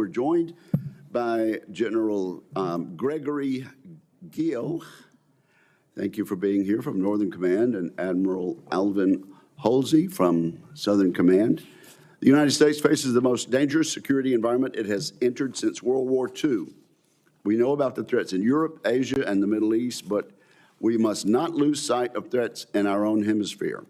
We're joined by General Gregory Guillot. Thank you for being here from Northern Command, and Admiral Alvin Holsey from Southern Command. The United States faces the most dangerous security environment it has entered since World War II. We know about the threats in Europe, Asia, and the Middle East, but we must not lose sight of threats in our own hemisphere.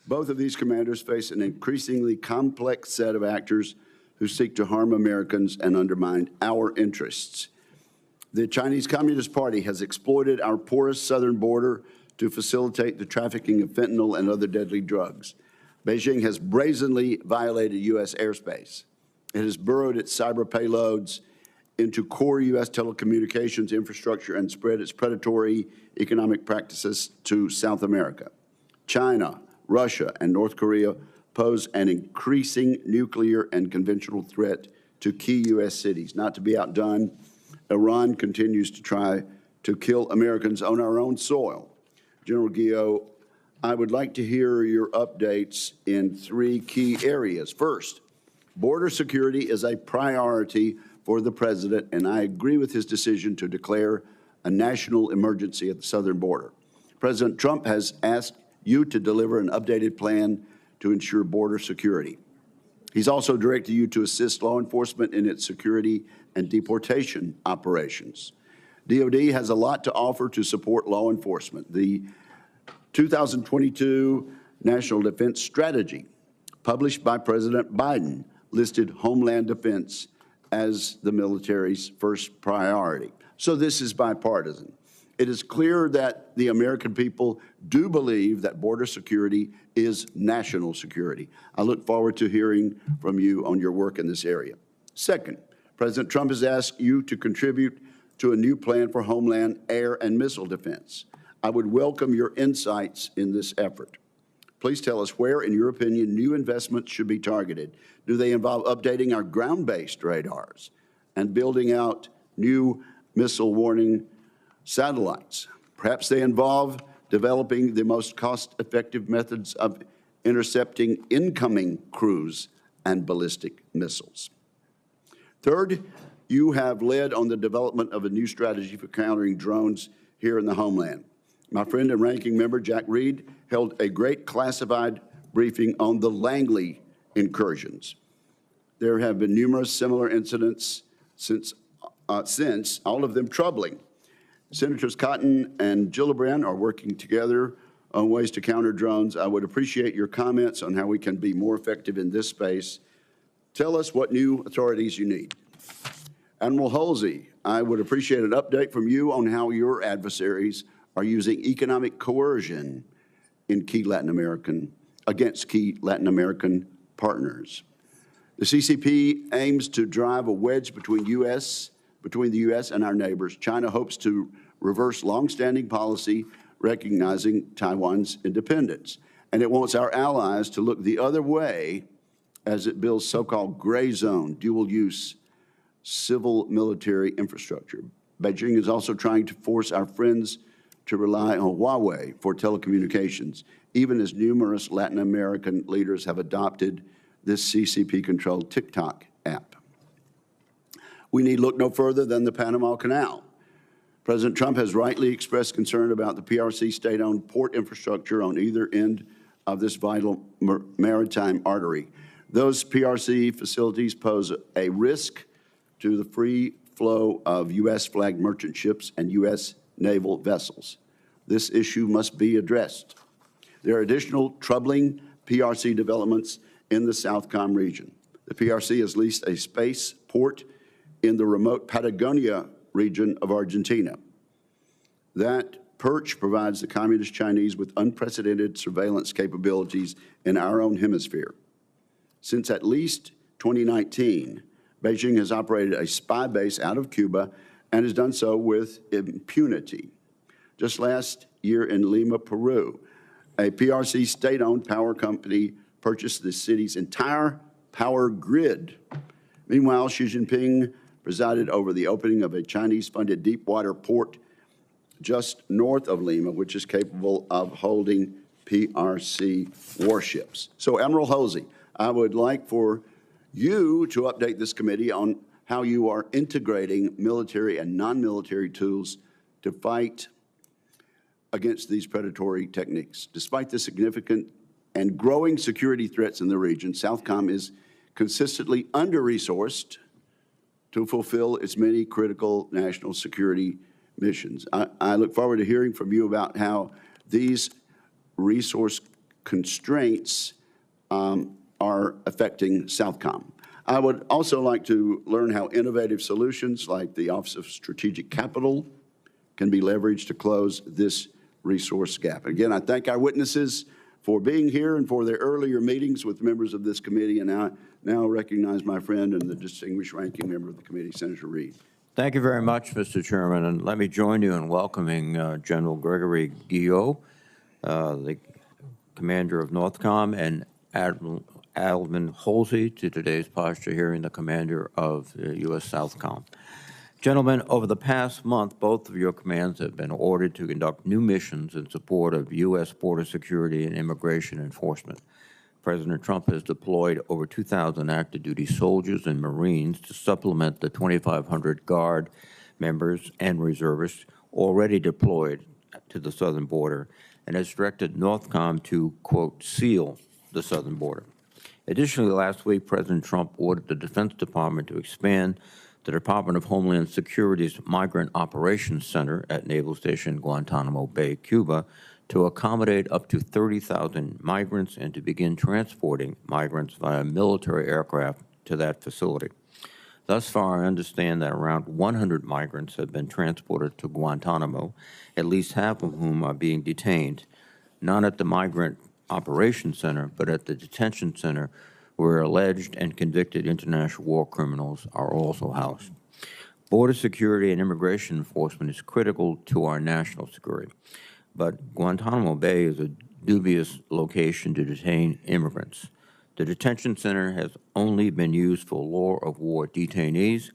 Both of these commanders face an increasingly complex set of actors who seek to harm Americans and undermine our interests. The Chinese Communist Party has exploited our porous southern border to facilitate the trafficking of fentanyl and other deadly drugs. Beijing has brazenly violated U.S. airspace. It has burrowed its cyber payloads into core U.S. telecommunications infrastructure and spread its predatory economic practices to South America. China, Russia, and North Korea pose an increasing nuclear and conventional threat to key U.S. cities. Not to be outdone, Iran continues to try to kill Americans on our own soil. General Guillot, I would like to hear your updates in three key areas. First, border security is a priority for the President, and I agree with his decision to declare a national emergency at the southern border. President Trump has asked you to deliver an updated plan to ensure border security. He's also directed you to assist law enforcement in its security and deportation operations. DoD has a lot to offer to support law enforcement. The 2022 National Defense Strategy, published by President Biden, listed Homeland Defense as the military's first priority. So this is bipartisan. It is clear that the American people do believe that border security is national security. I look forward to hearing from you on your work in this area. Second, President Trump has asked you to contribute to a new plan for homeland, air, and missile defense. I would welcome your insights in this effort. Please tell us where, in your opinion, new investments should be targeted. Do they involve updating our ground-based radars and building out new missile warning satellites? Perhaps they involve developing the most cost-effective methods of intercepting incoming cruise and ballistic missiles. Third, you have led on the development of a new strategy for countering drones here in the homeland. My friend and ranking member, Jack Reed, held a great classified briefing on the Langley incursions. There have been numerous similar incidents since all of them troubling. Senators Cotton and Gillibrand are working together on ways to counter drones. I would appreciate your comments on how we can be more effective in this space. Tell us what new authorities you need. Admiral Holsey, I would appreciate an update from you on how your adversaries are using economic coercion in against key Latin American partners. The CCP aims to drive a wedge between the U.S. and our neighbors. China hopes to reverse longstanding policy recognizing Taiwan's independence, and it wants our allies to look the other way as it builds so-called gray zone, dual-use civil military infrastructure. Beijing is also trying to force our friends to rely on Huawei for telecommunications, even as numerous Latin American leaders have adopted this CCP-controlled TikTok app. We need look no further than the Panama Canal. President Trump has rightly expressed concern about the PRC state-owned port infrastructure on either end of this vital maritime artery. Those PRC facilities pose a risk to the free flow of U.S.-flagged merchant ships and U.S. naval vessels. This issue must be addressed. There are additional troubling PRC developments in the Southcom region. The PRC has leased a space port in the remote Patagonia region of Argentina. That perch provides the Communist Chinese with unprecedented surveillance capabilities in our own hemisphere. Since at least 2019, Beijing has operated a spy base out of Cuba and has done so with impunity. Just last year in Lima, Peru, a PRC state-owned power company purchased the city's entire power grid. Meanwhile, Xi Jinping presided over the opening of a Chinese-funded deep-water port just north of Lima, which is capable of holding PRC warships. So, Admiral Holsey, I would like for you to update this committee on how you are integrating military and non-military tools to fight against these predatory techniques. Despite the significant and growing security threats in the region, Southcom is consistently under-resourced to fulfill its many critical national security missions. I look forward to hearing from you about how these resource constraints are affecting Southcom. I would also like to learn how innovative solutions like the Office of Strategic Capital can be leveraged to close this resource gap. Again, I thank our witnesses for being here and for their earlier meetings with members of this committee, and I now recognize my friend and the distinguished ranking member of the committee, Senator Reed. Thank you very much, Mr. Chairman, and let me join you in welcoming General Gregory Guillot, the commander of Northcom, and Admiral Alvin Holsey to today's posture hearing, the commander of U.S. Southcom. Gentlemen, over the past month, both of your commands have been ordered to conduct new missions in support of U.S. border security and immigration enforcement. President Trump has deployed over 2,000 active duty soldiers and Marines to supplement the 2,500 Guard members and reservists already deployed to the southern border, and has directed Northcom to, quote, seal the southern border. Additionally, last week, President Trump ordered the Defense Department to expand the Department of Homeland Security's Migrant Operations Center at Naval Station Guantanamo Bay, Cuba, to accommodate up to 30,000 migrants and to begin transporting migrants via military aircraft to that facility. Thus far, I understand that around 100 migrants have been transported to Guantanamo, at least half of whom are being detained, not at the Migrant Operations Center, but at the detention center where alleged and convicted international war criminals are also housed. Border security and immigration enforcement is critical to our national security, but Guantanamo Bay is a dubious location to detain immigrants. The detention center has only been used for law of war detainees,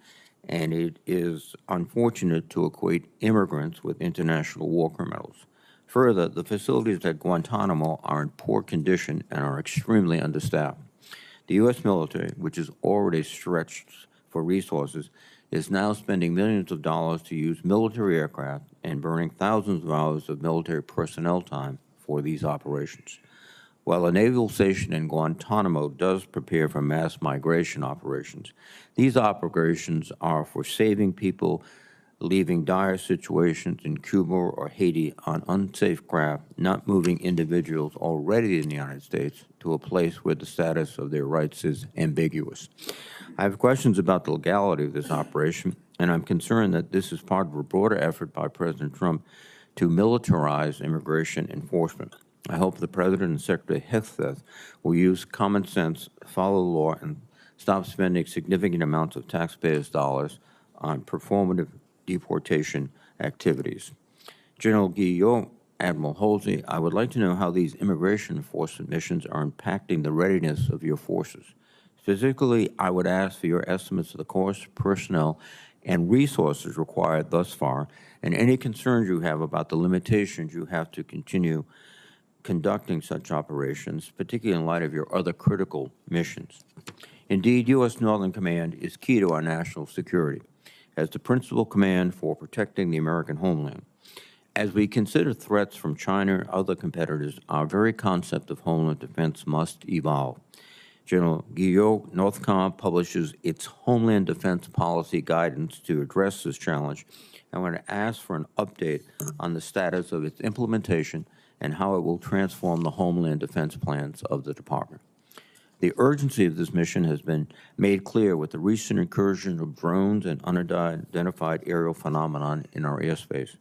and it is unfortunate to equate immigrants with international war criminals. Further, the facilities at Guantanamo are in poor condition and are extremely understaffed. The U.S. military, which is already stretched for resources, is now spending millions of dollars to use military aircraft and burning thousands of hours of military personnel time for these operations. While a naval station in Guantanamo does prepare for mass migration operations, these operations are for saving people leaving dire situations in Cuba or Haiti on unsafe craft, not moving individuals already in the United States to a place where the status of their rights is ambiguous. I have questions about the legality of this operation, and I'm concerned that this is part of a broader effort by President Trump to militarize immigration enforcement. I hope the President and Secretary Hegseth will use common sense, follow the law, and stop spending significant amounts of taxpayers' dollars on performative deportation activities. General Guillot, Admiral Holsey, I would like to know how these immigration enforcement missions are impacting the readiness of your forces. Specifically, I would ask for your estimates of the cost, personnel, and resources required thus far, and any concerns you have about the limitations you have to continue conducting such operations, particularly in light of your other critical missions. Indeed, U.S. Northern Command is key to our national security as the principal command for protecting the American homeland. As we consider threats from China and other competitors, our very concept of homeland defense must evolve. General Guillot, Northcom publishes its Homeland Defense Policy Guidance to address this challenge. I want to ask for an update on the status of its implementation and how it will transform the Homeland Defense plans of the Department. The urgency of this mission has been made clear with the recent incursion of drones and unidentified aerial phenomenon in our airspace.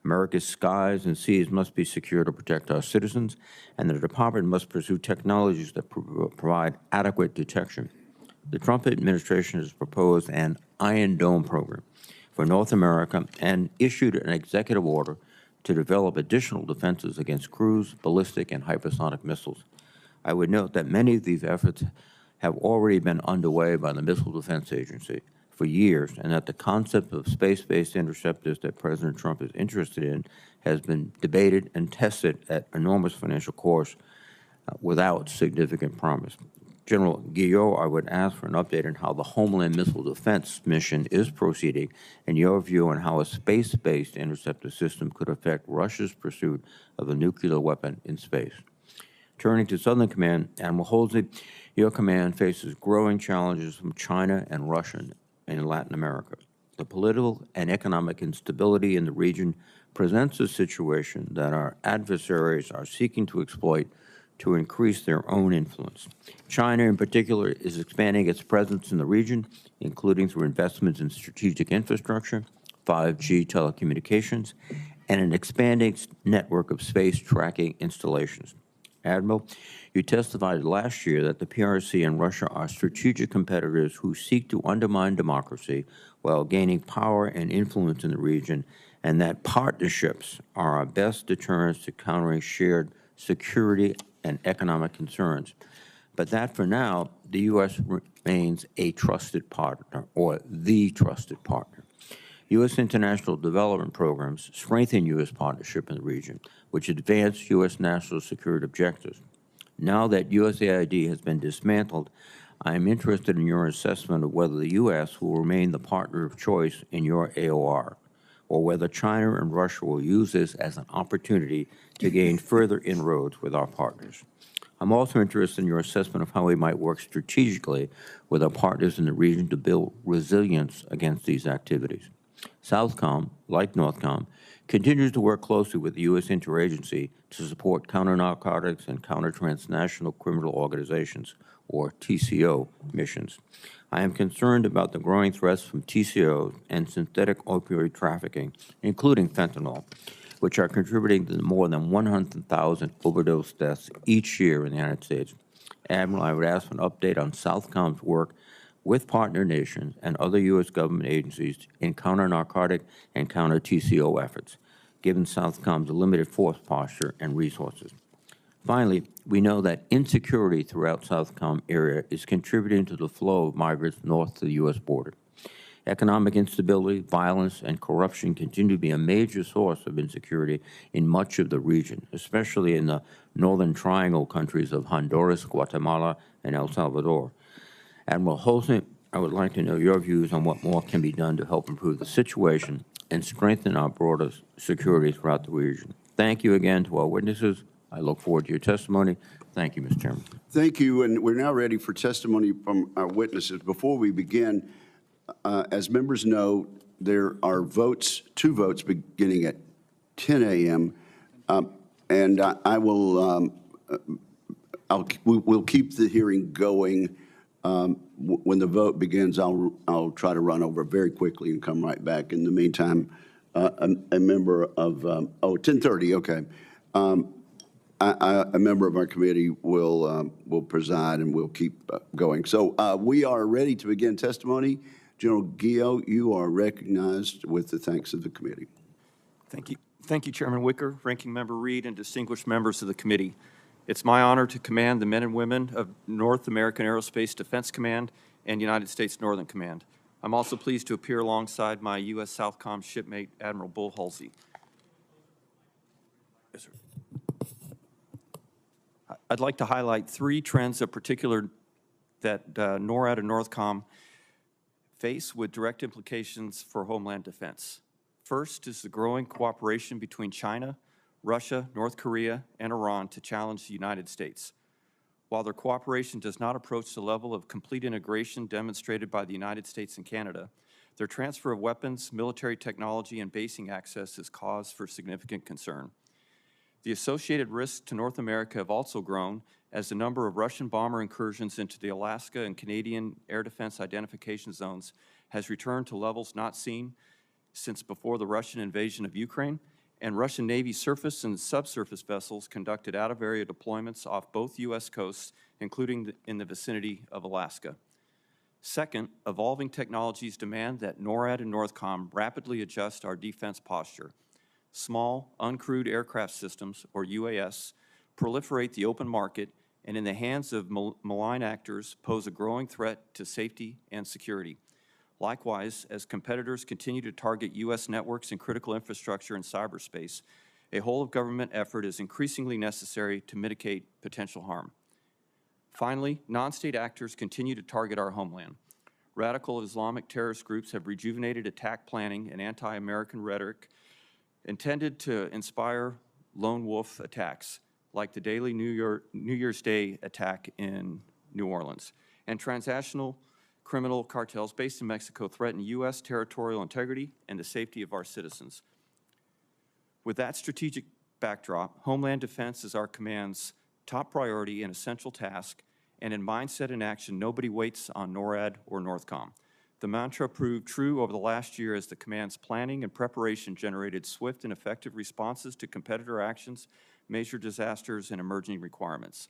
America's skies and seas must be secure to protect our citizens, and the Department must pursue technologies that provide adequate detection. The Trump administration has proposed an Iron Dome program for North America and issued an executive order to develop additional defenses against cruise, ballistic, and hypersonic missiles. I would note that many of these efforts have already been underway by the Missile Defense Agency for years, and that the concept of space-based interceptors that President Trump is interested in has been debated and tested at enormous financial cost without significant promise. General Guillot, I would ask for an update on how the Homeland Missile Defense mission is proceeding and your view on how a space-based interceptor system could affect Russia's pursuit of a nuclear weapon in space. Turning to Southern Command, Admiral Holsey, your command faces growing challenges from China and Russia in Latin America. The political and economic instability in the region presents a situation that our adversaries are seeking to exploit to increase their own influence. China, in particular, is expanding its presence in the region, including through investments in strategic infrastructure, 5G telecommunications, and an expanding network of space tracking installations. Admiral, you testified last year that the PRC and Russia are strategic competitors who seek to undermine democracy while gaining power and influence in the region, and that partnerships are our best deterrents to countering shared security and economic concerns. But that, for now, the U.S. remains a trusted partner, or the trusted partner. U.S. international development programs strengthen U.S. partnership in the region, which advance U.S. national security objectives. Now that USAID has been dismantled, I am interested in your assessment of whether the U.S. will remain the partner of choice in your AOR, or whether China and Russia will use this as an opportunity to gain further inroads with our partners. I'm also interested in your assessment of how we might work strategically with our partners in the region to build resilience against these activities. Southcom, like Northcom, continues to work closely with the U.S. interagency to support counter-narcotics and counter-transnational criminal organizations, or TCO, missions. I am concerned about the growing threats from TCO and synthetic opioid trafficking, including fentanyl, which are contributing to more than 100,000 overdose deaths each year in the United States. Admiral, I would ask for an update on Southcom's work with partner nations and other U.S. government agencies in counter-narcotic and counter-TCO efforts, given Southcom's limited force posture and resources. Finally, we know that insecurity throughout Southcom area is contributing to the flow of migrants north to the U.S. border. Economic instability, violence, and corruption continue to be a major source of insecurity in much of the region, especially in the northern triangle countries of Honduras, Guatemala, and El Salvador. Admiral Holsey, I would like to know your views on what more can be done to help improve the situation and strengthen our broader security throughout the region. Thank you again to our witnesses. I look forward to your testimony. Thank you, Mr. Chairman. Thank you, and we're now ready for testimony from our witnesses. Before we begin, as members know, there are votes, 2 votes beginning at 10 a.m., and we'll keep the hearing going. When the vote begins, I'll try to run over very quickly and come right back. In the meantime, a member of 10:30, okay. A member of our committee will preside, and we'll keep going. So we are ready to begin testimony. General Guillot, you are recognized with the thanks of the committee. Thank you. Thank you, Chairman Wicker, Ranking Member Reed, and distinguished members of the committee. It's my honor to command the men and women of North American Aerospace Defense Command and United States Northern Command. I'm also pleased to appear alongside my U.S. Southcom shipmate, Admiral Bull Holsey. Yes, sir. I'd like to highlight 3 trends of particular that NORAD and Northcom face with direct implications for homeland defense. First is the growing cooperation between China, Russia, North Korea, and Iran to challenge the United States. While their cooperation does not approach the level of complete integration demonstrated by the United States and Canada, their transfer of weapons, military technology, and basing access is cause for significant concern. The associated risks to North America have also grown as the number of Russian bomber incursions into the Alaska and Canadian air defense identification zones has returned to levels not seen since before the Russian invasion of Ukraine, and Russian Navy surface and subsurface vessels conducted out-of-area deployments off both U.S. coasts, including in the vicinity of Alaska. Second, evolving technologies demand that NORAD and Northcom rapidly adjust our defense posture. Small, uncrewed aircraft systems, or UAS, proliferate the open market and in the hands of malign actors pose a growing threat to safety and security. Likewise, as competitors continue to target U.S. networks and critical infrastructure in cyberspace, a whole-of-government effort is increasingly necessary to mitigate potential harm. Finally, non-state actors continue to target our homeland. Radical Islamic terrorist groups have rejuvenated attack planning and anti-American rhetoric intended to inspire lone wolf attacks, like the daily New Year's Day attack in New Orleans. And transnational criminal cartels based in Mexico threaten U.S. territorial integrity and the safety of our citizens. With that strategic backdrop, Homeland Defense is our command's top priority and essential task, and in mindset and action, nobody waits on NORAD or Northcom. The mantra proved true over the last year as the command's planning and preparation generated swift and effective responses to competitor actions, major disasters, and emerging requirements.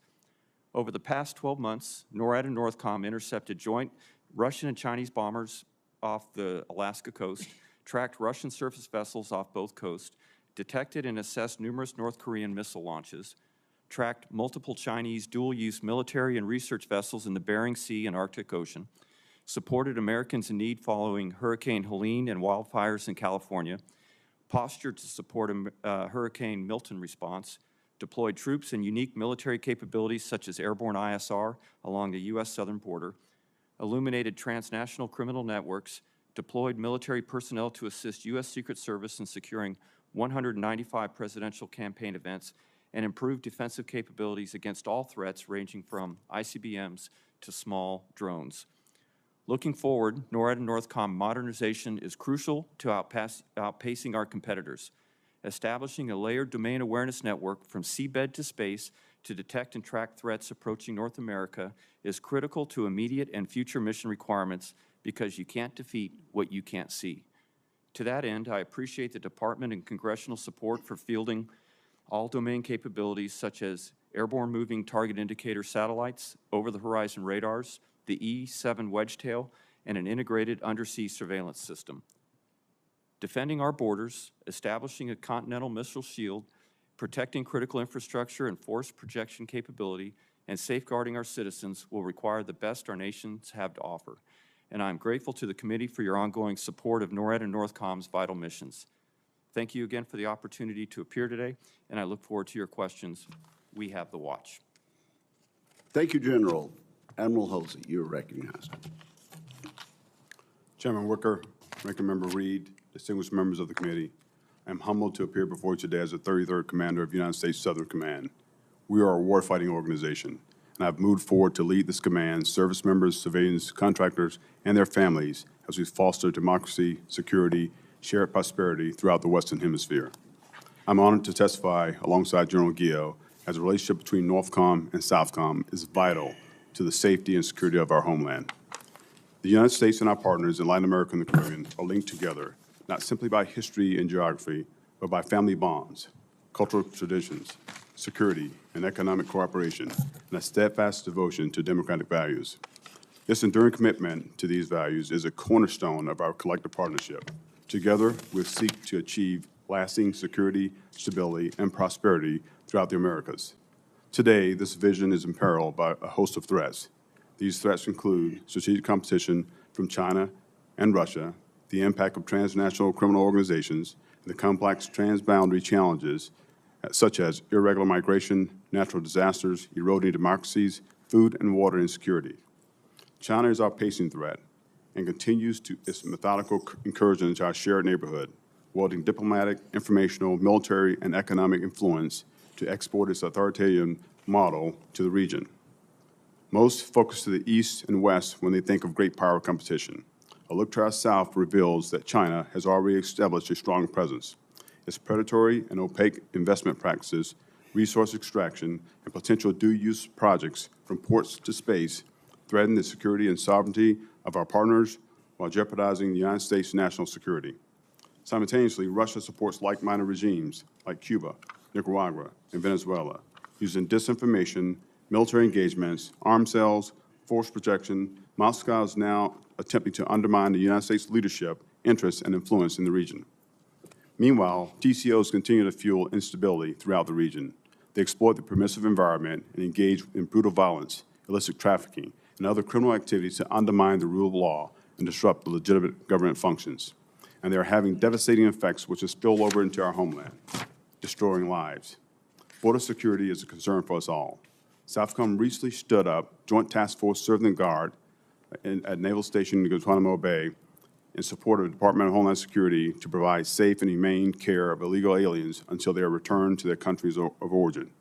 Over the past 12 months, NORAD and Northcom intercepted joint Russian and Chinese bombers off the Alaska coast, tracked Russian surface vessels off both coasts, detected and assessed numerous North Korean missile launches, tracked multiple Chinese dual-use military and research vessels in the Bering Sea and Arctic Ocean, supported Americans in need following Hurricane Helene and wildfires in California, postured to support a Hurricane Milton response, deployed troops and unique military capabilities such as airborne ISR along the U.S. southern border, illuminated transnational criminal networks, deployed military personnel to assist U.S. Secret Service in securing 195 presidential campaign events, and improved defensive capabilities against all threats ranging from ICBMs to small drones. Looking forward, NORAD and Northcom modernization is crucial to outpacing our competitors. Establishing a layered domain awareness network from seabed to space to detect and track threats approaching North America is critical to immediate and future mission requirements because you can't defeat what you can't see. To that end, I appreciate the Department and Congressional support for fielding all domain capabilities such as airborne moving target indicator satellites, over-the-horizon radars, the E-7 Wedgetail, and an integrated undersea surveillance system. Defending our borders, establishing a continental missile shield, protecting critical infrastructure and force projection capability, and safeguarding our citizens will require the best our nations have to offer. And I'm grateful to the committee for your ongoing support of NORAD and Northcom's vital missions. Thank you again for the opportunity to appear today, and I look forward to your questions. We have the watch. Thank you, General. Admiral Holsey, you are recognized. Chairman Wicker, Ranking Member Reed, distinguished members of the committee, I am humbled to appear before you today as the 33rd Commander of United States Southern Command. We are a warfighting organization, and I have moved forward to lead this command, service members, civilians, contractors, and their families as we foster democracy, security, shared prosperity throughout the Western Hemisphere. I'm honored to testify alongside General Guillot as the relationship between Northcom and Southcom is vital to the safety and security of our homeland. The United States and our partners in Latin America and the Caribbean are linked together, not simply by history and geography, but by family bonds, cultural traditions, security, and economic cooperation, and a steadfast devotion to democratic values. This enduring commitment to these values is a cornerstone of our collective partnership. Together, we seek to achieve lasting security, stability, and prosperity throughout the Americas. Today, this vision is imperiled by a host of threats. These threats include strategic competition from China and Russia, the impact of transnational criminal organizations, and the complex transboundary challenges such as irregular migration, natural disasters, eroding democracies, food and water insecurity. China is our pacing threat and continues its methodical incursion into our shared neighborhood, wielding diplomatic, informational, military, and economic influence to export its authoritarian model to the region. Most focus to the east and west when they think of great power competition. A look to our south reveals that China has already established a strong presence. Its predatory and opaque investment practices, resource extraction, and potential dual-use projects from ports to space threaten the security and sovereignty of our partners while jeopardizing the United States' national security. Simultaneously, Russia supports like-minded regimes like Cuba, Nicaragua, and Venezuela, using disinformation, military engagements, arms sales, force projection. Moscow is now attempting to undermine the United States leadership, interest, and influence in the region. Meanwhile, TCOs continue to fuel instability throughout the region. They exploit the permissive environment and engage in brutal violence, illicit trafficking, and other criminal activities to undermine the rule of law and disrupt the legitimate government functions. And they are having devastating effects which will spill over into our homeland, destroying lives. Border security is a concern for us all. Southcom recently stood up Joint Task Force Serving Guard at Naval Station in Guantanamo Bay in support of the Department of Homeland Security to provide safe and humane care of illegal aliens until they are returned to their countries of origin.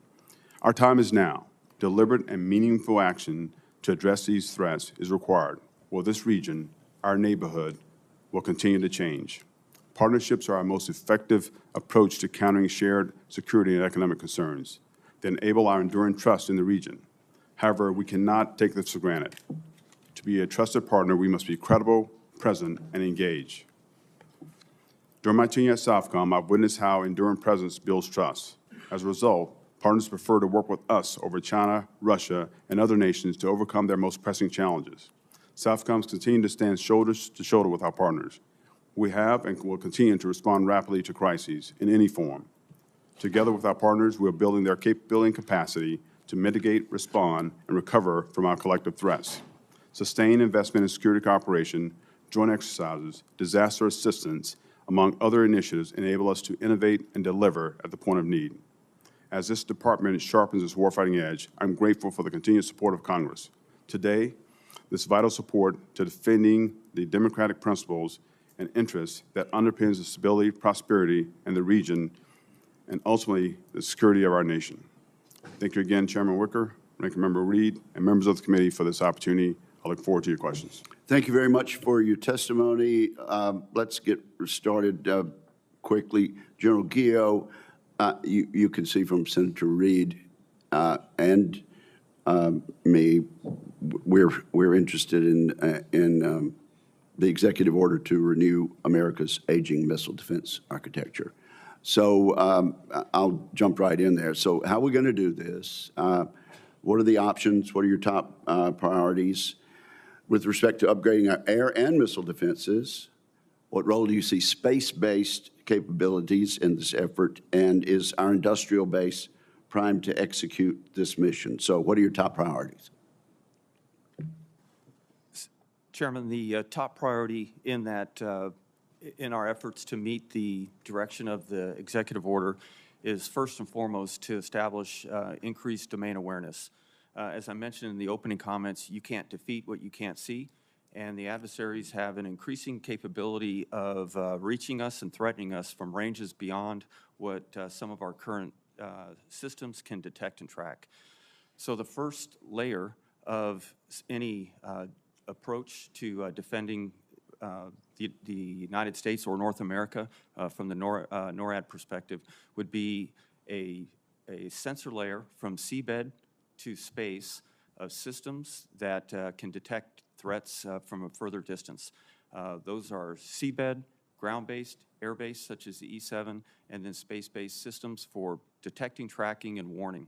Our time is now. Deliberate and meaningful action to address these threats is required, while this region, our neighborhood, will continue to change. Partnerships are our most effective approach to countering shared security and economic concerns. They enable our enduring trust in the region. However, we cannot take this for granted. To be a trusted partner, we must be credible, present, and engaged. During my tenure at Southcom, I've witnessed how enduring presence builds trust. As a result, partners prefer to work with us over China, Russia, and other nations to overcome their most pressing challenges. Southcom continues to stand shoulder to shoulder with our partners. We have and will continue to respond rapidly to crises in any form. Together with our partners, we are building their capability and capacity to mitigate, respond, and recover from our collective threats. Sustained investment in security cooperation, joint exercises, disaster assistance, among other initiatives, enable us to innovate and deliver at the point of need. As this department sharpens its warfighting edge, I'm grateful for the continued support of Congress. Today, this vital support to defending the democratic principles and interests that underpins the stability, prosperity in the region, and ultimately the security of our nation. Thank you again, Chairman Wicker, Ranking Member Reed, and members of the committee for this opportunity. I look forward to your questions. Thank you very much for your testimony. Let's get started quickly. General Guillot, you can see from Senator Reed and me, we're interested in the executive order to renew America's aging missile defense architecture. So I'll jump right in there. So how are we going to do this? What are the options? What are your top priorities? With respect to upgrading our air and missile defenses, what role do you see space-based capabilities in this effort? And is our industrial base primed to execute this mission? So what are your top priorities? Chairman, the top priority in that, in our efforts to meet the direction of the executive order is first and foremost to establish increased domain awareness. As I mentioned in the opening comments, you can't defeat what you can't see, and the adversaries have an increasing capability of reaching us and threatening us from ranges beyond what some of our current systems can detect and track. So the first layer of any approach to defending the United States or North America from the NORAD perspective would be a sensor layer from seabed to space of systems that can detect threats from a further distance. Those are seabed, ground-based, air-based, such as the E-7, and then space-based systems for detecting, tracking, and warning.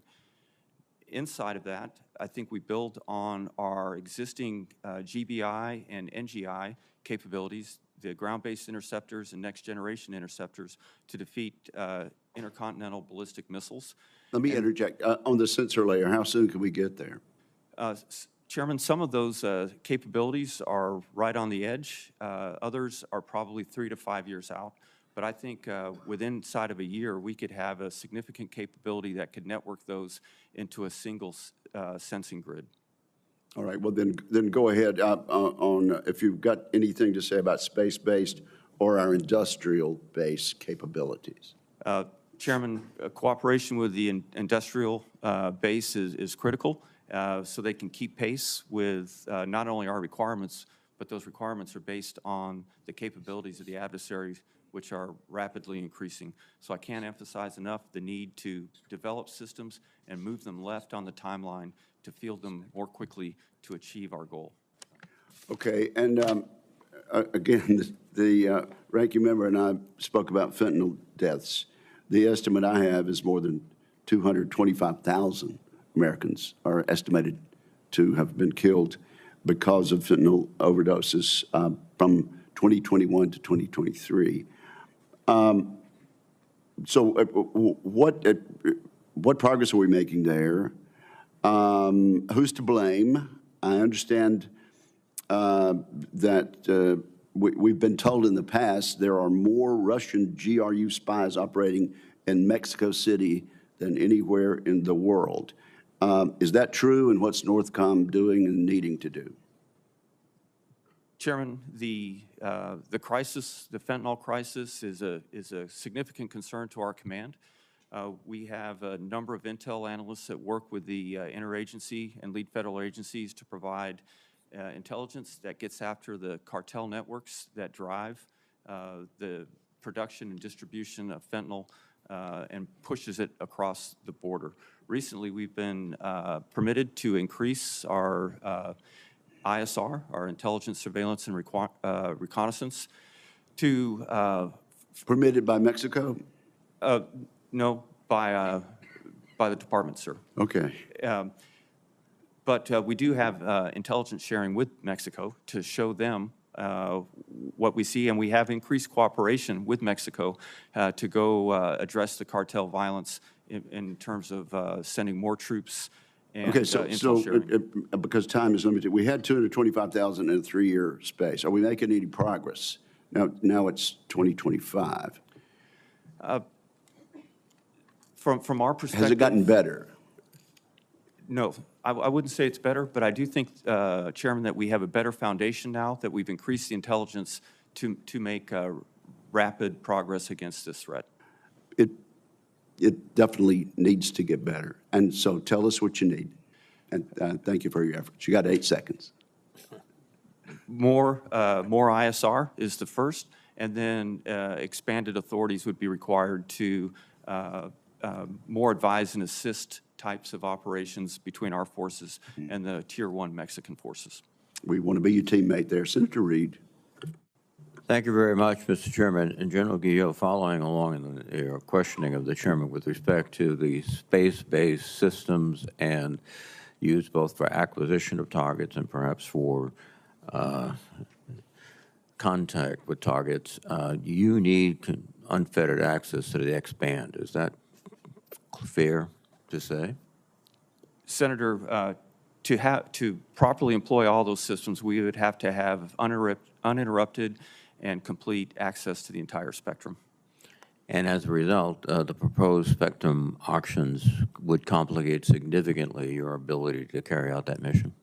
Inside of that, I think we build on our existing GBI and NGI capabilities, the ground-based interceptors and next-generation interceptors to defeat intercontinental ballistic missiles. Let me interject. On the sensor layer, how soon can we get there? Chairman, some of those capabilities are right on the edge. Others are probably 3 to 5 years out. But I think within inside of a year, we could have a significant capability that could network those into a single sensing grid. All right. Well, then go ahead on if you've got anything to say about space-based or our industrial-based capabilities. Chairman, cooperation with the industrial base is critical so they can keep pace with not only our requirements, but those requirements are based on the capabilities of the adversaries, which are rapidly increasing. So I can't emphasize enough the need to develop systems and move them left on the timeline to field them more quickly to achieve our goal. Okay, and again, the ranking member and I spoke about fentanyl deaths. The estimate I have is more than 225,000 Americans are estimated to have been killed because of fentanyl overdoses from 2021 to 2023. So what progress are we making there? Who's to blame? I understand that we've been told in the past there are more Russian GRU spies operating in Mexico City than anywhere in the world. Is that true, and what's Northcom doing and needing to do? Chairman, the crisis, the fentanyl crisis, is a significant concern to our command. We have a number of intel analysts that work with the interagency and lead federal agencies to provide intelligence that gets after the cartel networks that drive the production and distribution of fentanyl and pushes it across the border. Recently, we've been permitted to increase our ISR, our intelligence, surveillance, and reconnaissance, to Permitted by Mexico? no, by the department, sir. Okay. But we do have intelligence sharing with Mexico to show them what we see, and we have increased cooperation with Mexico to go address the cartel violence in terms of sending more troops. And, Okay, so because time is limited, we had 225,000 in a 3-year space. Are we making any progress? Now it's 2025. From our perspective, Has it gotten better? No, I wouldn't say it's better, but I do think, Chairman, that we have a better foundation now, that we've increased the intelligence to make rapid progress against this threat. It definitely needs to get better. And so tell us what you need. And thank you for your efforts. You got 8 seconds. More ISR is the first, and then expanded authorities would be required to more advise and assist types of operations between our forces and the Tier 1 Mexican forces. We want to be your teammate there. Senator Reed. Thank you very much, Mr. Chairman. And General Guillot, following along in the questioning of the chairman with respect to the space-based systems and used both for acquisition of targets and perhaps for contact with targets, you need unfettered access to the X-band. Is that fair to say? Senator, to properly employ all those systems, we would have to have uninterrupted and complete access to the entire spectrum. And as a result, the proposed spectrum auctions would complicate significantly your ability to carry out that mission.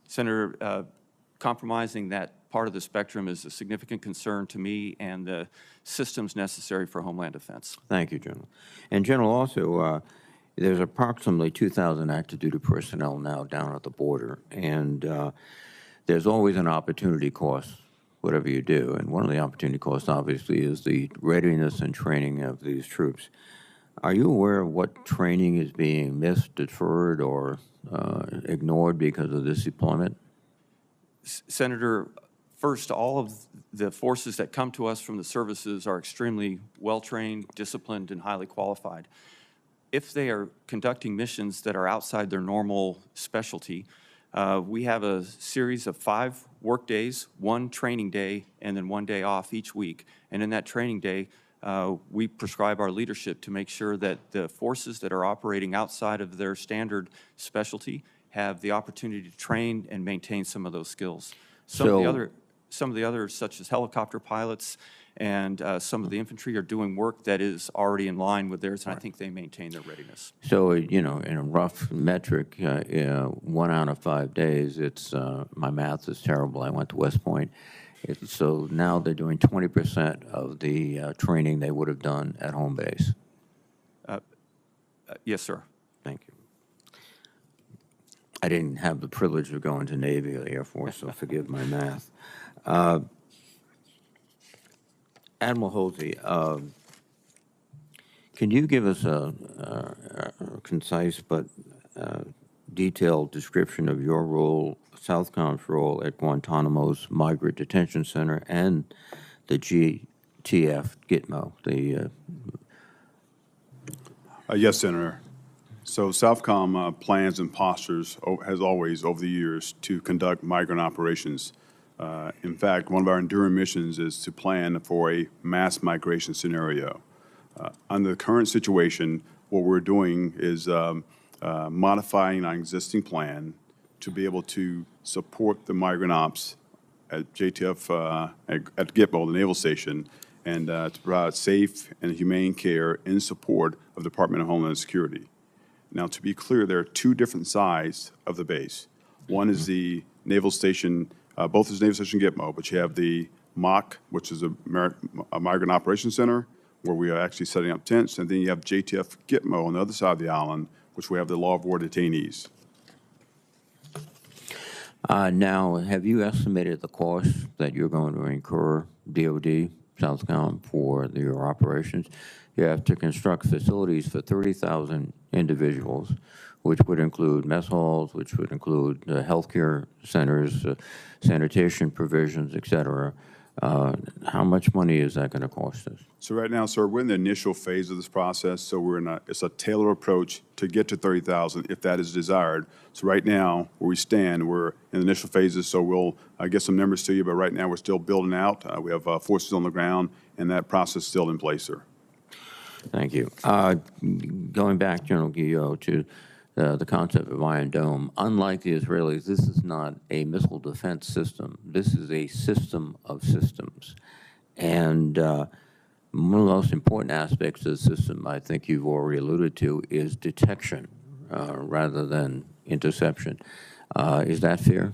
Senator, compromising that part of the spectrum is a significant concern to me and the systems necessary for Homeland Defense. Thank you, General. And General, also, there's approximately 2,000 active duty personnel now down at the border, and there's always an opportunity cost, whatever you do. And one of the opportunity costs, obviously, is the readiness and training of these troops. Are you aware of what training is being missed, deferred, or ignored because of this deployment? Senator, first, all of the forces that come to us from the services are extremely well-trained, disciplined, and highly qualified. If they are conducting missions that are outside their normal specialty, we have a series of 5 work days, 1 training day, and then 1 day off each week. And in that training day, we prescribe our leadership to make sure that the forces that are operating outside of their standard specialty have the opportunity to train and maintain some of those skills. Some of the others, such as helicopter pilots and some of the infantry, are doing work that is already in line with theirs, and I think they maintain their readiness. So, you know, in a rough metric, 1 out of 5 days, it's, my math is terrible, I went to West Point. So now they're doing 20% of the training they would have done at home base. Yes, sir. Thank you. I didn't have the privilege of going to Navy or the Air Force, so forgive my math. Admiral Holsey, can you give us a concise but detailed description of your role, Southcom's role at Guantanamo's Migrant Detention Center and the GTF, Gitmo? Yes, Senator. So Southcom plans and postures, has always over the years, to conduct migrant operations. In fact, one of our enduring missions is to plan for a mass migration scenario. Under the current situation, what we're doing is modifying our existing plan to be able to support the migrant ops at JTF, at Gitmo, the Naval Station, and to provide safe and humane care in support of the Department of Homeland Security. Now, to be clear, there are two different sides of the base. One is the Naval Station, both is Naval Station Gitmo, but you have the MOC, which is a Migrant Operations Center, where we are actually setting up tents, and then you have JTF Gitmo on the other side of the island, which we have the law of war detainees. Now, have you estimated the cost that you're going to incur, DOD, Southcom, for your operations? You have to construct facilities for 30,000 individuals, which would include mess halls, which would include healthcare centers, sanitation provisions, et cetera. How much money is that going to cost us? So right now, sir, we're in the initial phase of this process, so it's a tailored approach to get to 30,000 if that is desired. So right now, where we stand, we're in the initial phases, so we'll get some numbers to you, but right now we're still building out. We have forces on the ground, and that process is still in place, sir. Thank you. Going back, General Guillot, to the concept of Iron Dome, unlike the Israelis, this is not a missile defense system. This is a system of systems. And one of the most important aspects of the system, I think you've already alluded to, is detection rather than interception. Is that fair?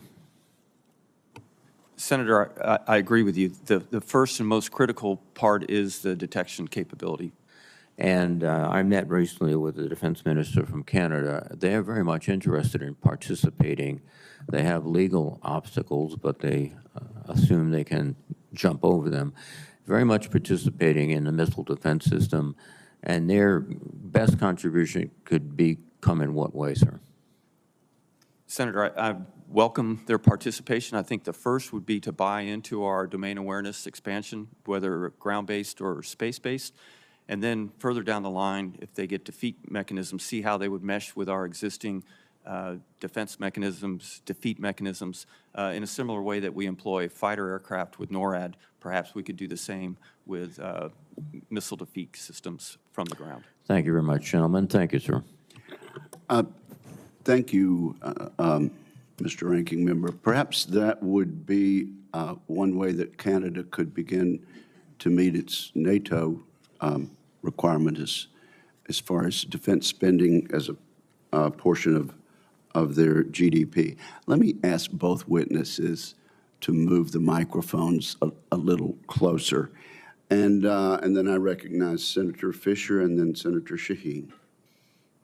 Senator, I agree with you. The first and most critical part is the detection capability. And I met recently with the defense minister from Canada. They are very much interested in participating. They have legal obstacles, but they assume they can jump over them. Very much participating in the missile defense system. And their best contribution could come in what way, sir? Senator, I welcome their participation. I think the first would be to buy into our domain awareness expansion, whether ground-based or space-based. And then further down the line, if they get defeat mechanisms, see how they would mesh with our existing defense mechanisms, defeat mechanisms, in a similar way that we employ fighter aircraft with NORAD. Perhaps we could do the same with missile defeat systems from the ground. Thank you very much, gentlemen. Thank you, sir. Thank you, Mr. Ranking Member. Perhaps that would be one way that Canada could begin to meet its NATO requirement as far as defense spending as a portion of their GDP. Let me ask both witnesses to move the microphones a little closer. And then I recognize Senator Fisher and then Senator Shaheen.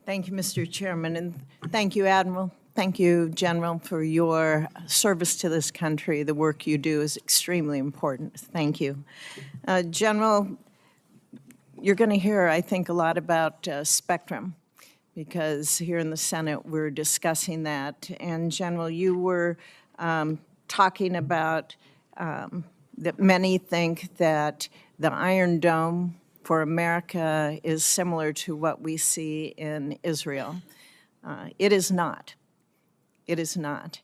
Thank you, Mr. Chairman, and thank you, Admiral. Thank you, General, for your service to this country. The work you do is extremely important. Thank you. General, you're going to hear, I think, a lot about spectrum, because here in the Senate we're discussing that. And General, you were talking about that many think that the Iron Dome for America is similar to what we see in Israel. It is not. It is not.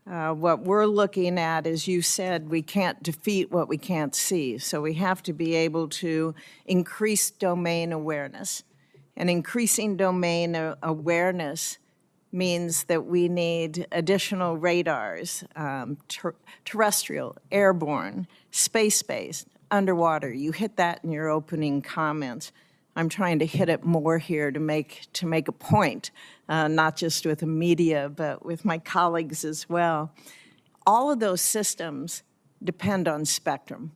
What we're looking at, as you said, we can't defeat what we can't see. So we have to be able to increase domain awareness. And increasing domain awareness means that we need additional radars, terrestrial, airborne, space-based, underwater. You hit that in your opening comments. I'm trying to hit it more here to make a point, not just with the media, but with my colleagues as well. All of those systems depend on spectrum,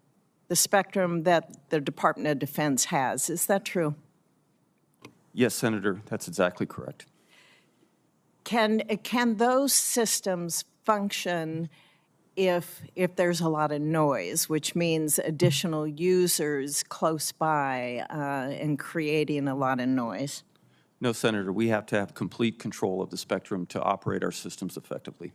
the spectrum that the Department of Defense has. Is that true? Yes, Senator, that's exactly correct. Can those systems function if there's a lot of noise, which means additional users close by and creating a lot of noise? No, Senator, we have to have complete control of the spectrum to operate our systems effectively.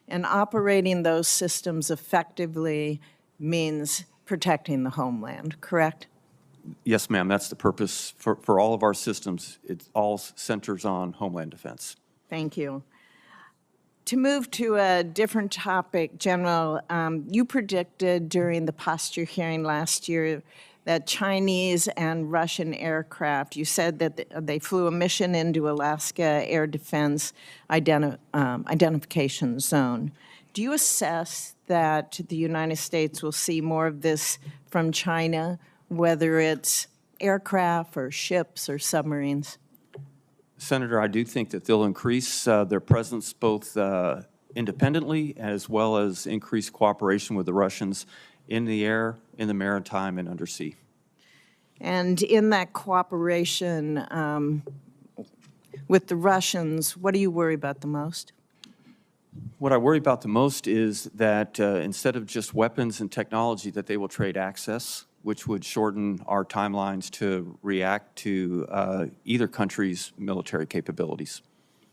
And operating those systems effectively means protecting the homeland, correct? Yes, ma'am, that's the purpose for all of our systems. It all centers on homeland defense. Thank you. To move to a different topic, General, you predicted during the posture hearing last year that Chinese and Russian aircraft, you said that they flew a mission into Alaska Air Defense Identification Zone. Do you assess that the United States will see more of this from China, whether it's aircraft or ships or submarines? Senator, I do think that they'll increase their presence both independently as well as increase cooperation with the Russians in the air, in the maritime, and undersea. And in that cooperation with the Russians, what do you worry about the most? What I worry about the most is that instead of just weapons and technology, that they will trade access, which would shorten our timelines to react to either country's military capabilities.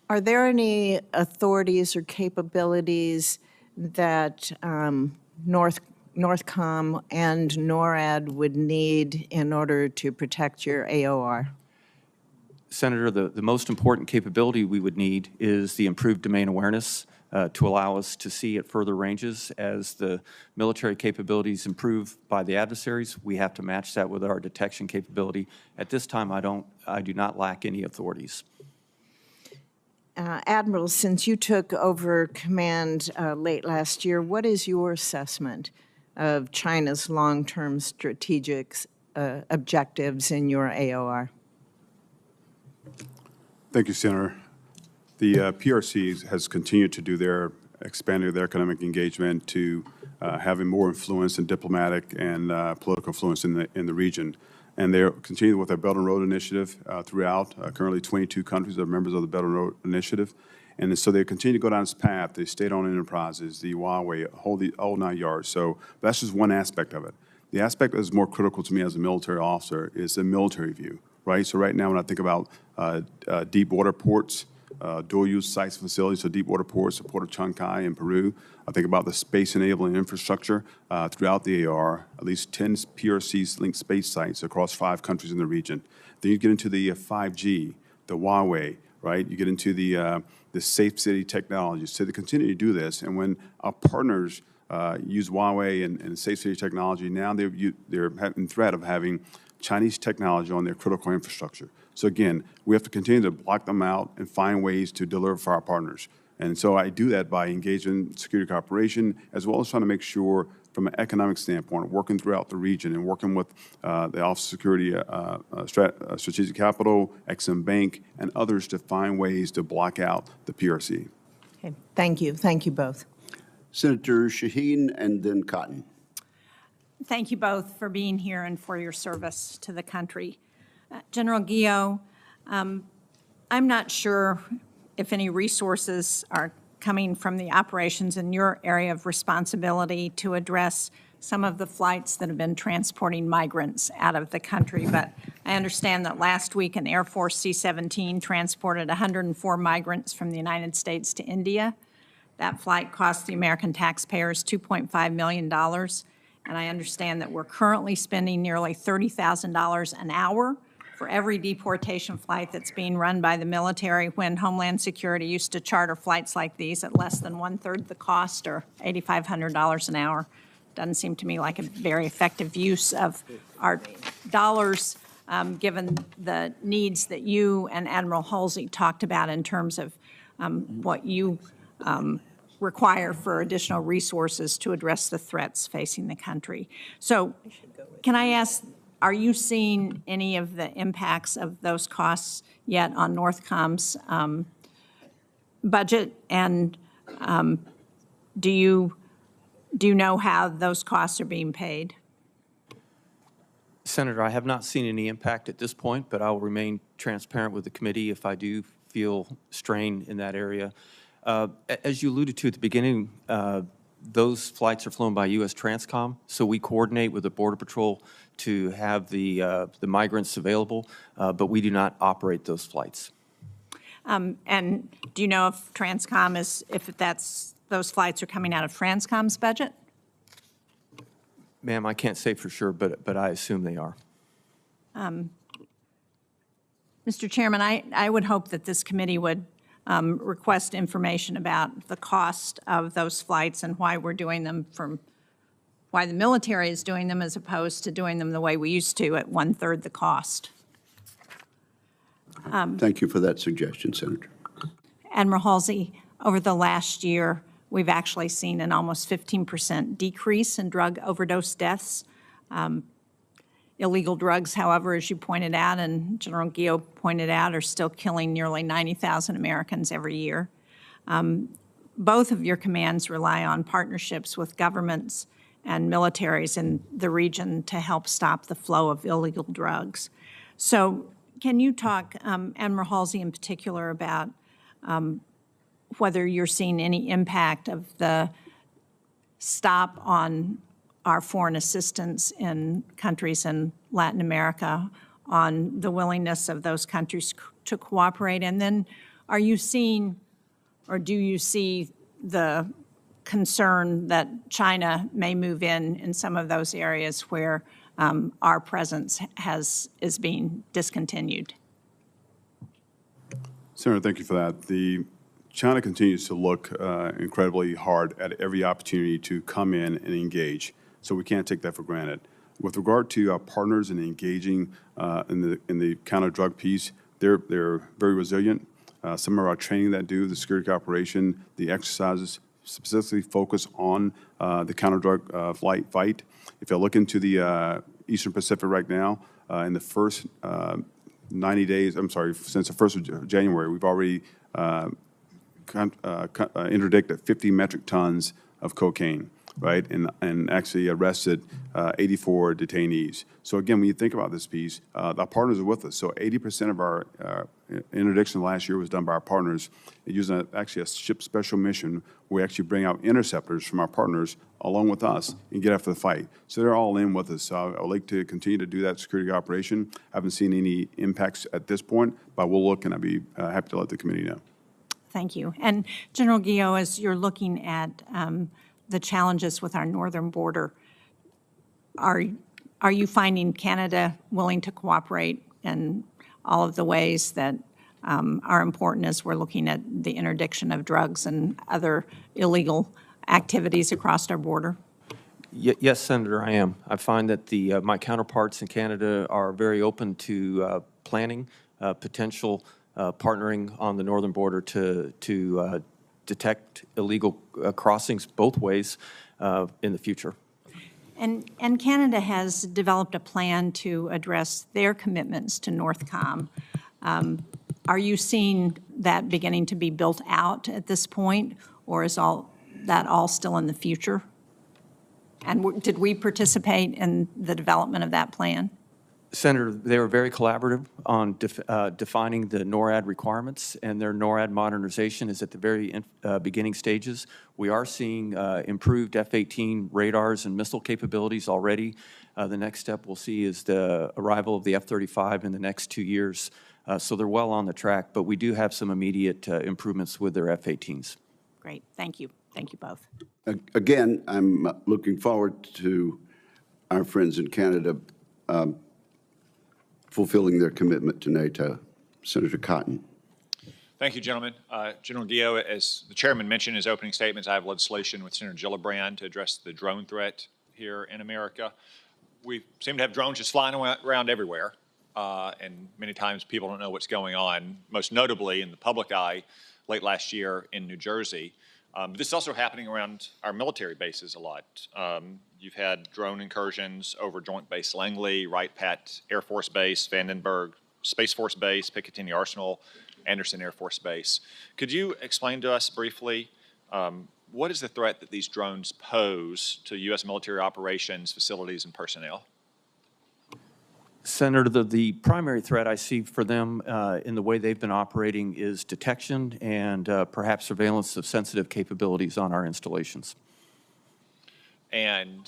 Are there any authorities or capabilities that Northcom and NORAD would need in order to protect your AOR? Senator, the most important capability we would need is the improved domain awareness to allow us to see at further ranges. As the military capabilities improve by the adversaries, we have to match that with our detection capability. At this time, I do not lack any authorities. Admiral, since you took over command late last year, what is your assessment of China's long-term strategic objectives in your AOR? Thank you, Senator. The PRC has continued to do expanding their economic engagement to having more influence and diplomatic and political influence in the region. And they're continuing with their Belt and Road Initiative throughout. Currently, 22 countries are members of the Belt and Road Initiative. And so they continue to go down this path. The state-owned enterprises, the Huawei, whole 9 yards. So that's just one aspect of it. The aspect that is more critical to me as a military officer is the military view, right? So right now, when I think about deep water ports, dual-use sites and facilities, so deep water ports, the port of Chancay in Peru. I think about the space-enabling infrastructure throughout the AR, at least 10 PRC-linked space sites across 5 countries in the region. Then you get into the 5G, the Huawei, right? You get into the safe city technologies. So they continue to do this, and when our partners use Huawei and safe city technology, now they're in threat of having Chinese technology on their critical infrastructure. So again, we have to continue to block them out and find ways to deliver for our partners. And so I do that by engaging security cooperation, as well as trying to make sure from an economic standpoint, working throughout the region and working with the Office of Security, Strategic Capital, Exim Bank, and others to find ways to block out the PRC. Okay. Thank you. Thank you both. Senator Shaheen and then Cotton. Thank you both for being here and for your service to the country. General Guillot, I'm not sure if any resources are coming from the operations in your area of responsibility to address some of the flights that have been transporting migrants out of the country. But I understand that last week an Air Force C-17 transported 104 migrants from the United States to India. That flight cost the American taxpayers $2.5 million. And I understand that we're currently spending nearly $30,000 an hour for every deportation flight that's being run by the military, when Homeland Security used to charter flights like these at less than 1/3 the cost, or $8,500 an hour. Doesn't seem to me like a very effective use of our dollars, given the needs that you and Admiral Holsey talked about in terms of what you require for additional resources to address the threats facing the country. So can I ask, are you seeing any of the impacts of those costs yet on Northcom's budget? And do you know how those costs are being paid? Senator, I have not seen any impact at this point, but I will remain transparent with the committee if I do feel strain in that area. As you alluded to at the beginning, those flights are flown by U.S. Transcom, so we coordinate with the Border Patrol to have the migrants available, but we do not operate those flights. And do you know if Transcom those flights are coming out of Transcom's budget? Ma'am, I can't say for sure, but I assume they are. Mr. Chairman, I would hope that this committee would request information about the cost of those flights and why we're doing them, why the military is doing them as opposed to doing them the way we used to at 1/3 the cost. Thank you for that suggestion, Senator. Admiral Holsey, over the last year, we've actually seen an almost 15% decrease in drug overdose deaths. Illegal drugs, however, as you pointed out, and General Guillot pointed out, are still killing nearly 90,000 Americans every year. Both of your commands rely on partnerships with governments and militaries in the region to help stop the flow of illegal drugs. So can you talk, Admiral Holsey in particular, about whether you're seeing any impact of the stop on our foreign assistance in countries in Latin America, on the willingness of those countries to cooperate? And then are you seeing, or do you see the concern that China may move in some of those areas where our presence is being discontinued? Senator, thank you for that. China continues to look incredibly hard at every opportunity to come in and engage, so we can't take that for granted. With regard to our partners and engaging in the counter-drug piece, they're very resilient. Some of our training that do the security operation, the exercises specifically focus on the counter-drug fight. If you look into the Eastern Pacific right now, in the first 90 days, since the 1st of January, we've already interdicted 50 metric tons of cocaine, right, and actually arrested 84 detainees. So again, when you think about this piece, our partners are with us. So 80% of our interdiction last year was done by our partners using actually a ship special mission where we actually bring out interceptors from our partners along with us and get after the fight. So they're all in with us. So I would like to continue to do that security operation. I haven't seen any impacts at this point, but we'll look, and I'd be happy to let the committee know. Thank you. And General Guillot, as you're looking at the challenges with our northern border, are you finding Canada willing to cooperate in all of the ways that are important as we're looking at the interdiction of drugs and other illegal activities across our border? Yes, Senator, I am. I find that my counterparts in Canada are very open to planning potential partnering on the northern border to detect illegal crossings both ways in the future. And Canada has developed a plan to address their commitments to Northcom. Are you seeing that beginning to be built out at this point, or is that all still in the future? And did we participate in the development of that plan? Senator, they were very collaborative on defining the NORAD requirements, and their NORAD modernization is at the very beginning stages. We are seeing improved F-18 radars and missile capabilities already. The next step we'll see is the arrival of the F-35 in the next 2 years. So they're well on the track, but we do have some immediate improvements with their F-18s. Great. Thank you. Thank you both. Again, I'm looking forward to our friends in Canada fulfilling their commitment to NATO. Senator Cotton. Thank you, gentlemen. General Guillot, as the chairman mentioned in his opening statements, I have legislation with Senator Gillibrand to address the drone threat here in America. We seem to have drones just flying around everywhere, and many times people don't know what's going on, most notably in the public eye late last year in New Jersey. But this is also happening around our military bases a lot. You've had drone incursions over Joint Base Langley, Wright-Patt Air Force Base, Vandenberg Space Force Base, Picatinny Arsenal, Anderson Air Force Base. Could you explain to us briefly what is the threat that these drones pose to U.S. military operations, facilities, and personnel? Senator, the primary threat I see for them in the way they've been operating is detection and perhaps surveillance of sensitive capabilities on our installations. And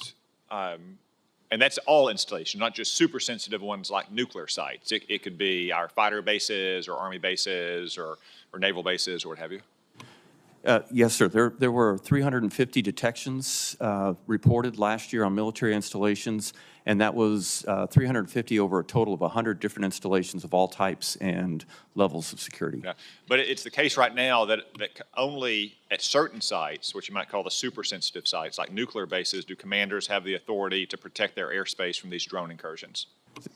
that's all installation, not just super sensitive ones like nuclear sites. It could be our fighter bases or Army bases or naval bases or what have you. Yes, sir. There were 350 detections reported last year on military installations, and that was 350 over a total of 100 different installations of all types and levels of security. Yeah. But it's the case right now that only at certain sites, which you might call the super sensitive sites, like nuclear bases, do commanders have the authority to protect their airspace from these drone incursions.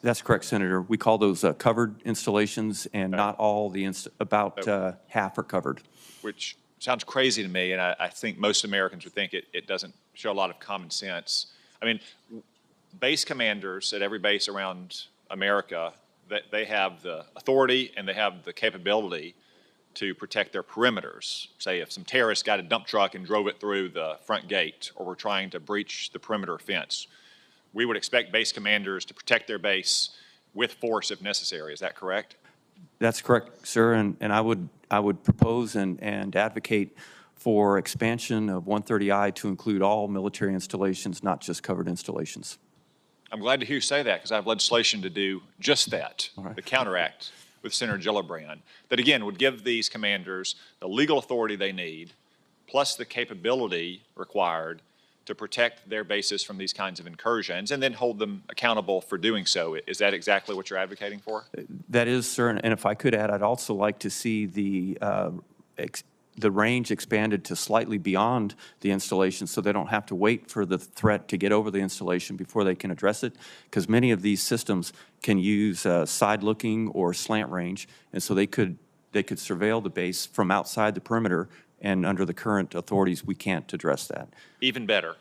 That's correct, Senator. We call those covered installations, and not all about half are covered. Which sounds crazy to me, and I think most Americans would think it doesn't show a lot of common sense. I mean, base commanders at every base around America, they have the authority and they have the capability to protect their perimeters. Say if some terrorists got a dump truck and drove it through the front gate, or were trying to breach the perimeter fence, we would expect base commanders to protect their base with force if necessary. Is that correct? That's correct, sir, and I would propose and advocate for expansion of 130I to include all military installations, not just covered installations. I'm glad to hear you say that, because I have legislation to do just that, right. the counteract with Senator Gillibrand, that again would give these commanders the legal authority they need, plus the capability required to protect their bases from these kinds of incursions, and then hold them accountable for doing so. Is that exactly what you're advocating for? That is, sir, and if I could add, I'd also like to see the range expanded to slightly beyond the installation, so they don't have to wait for the threat to get over the installation before they can address it, because many of these systems can use side-looking or slant range, and so they could surveil the base from outside the perimeter, and under the current authorities, we can't address that. Even better.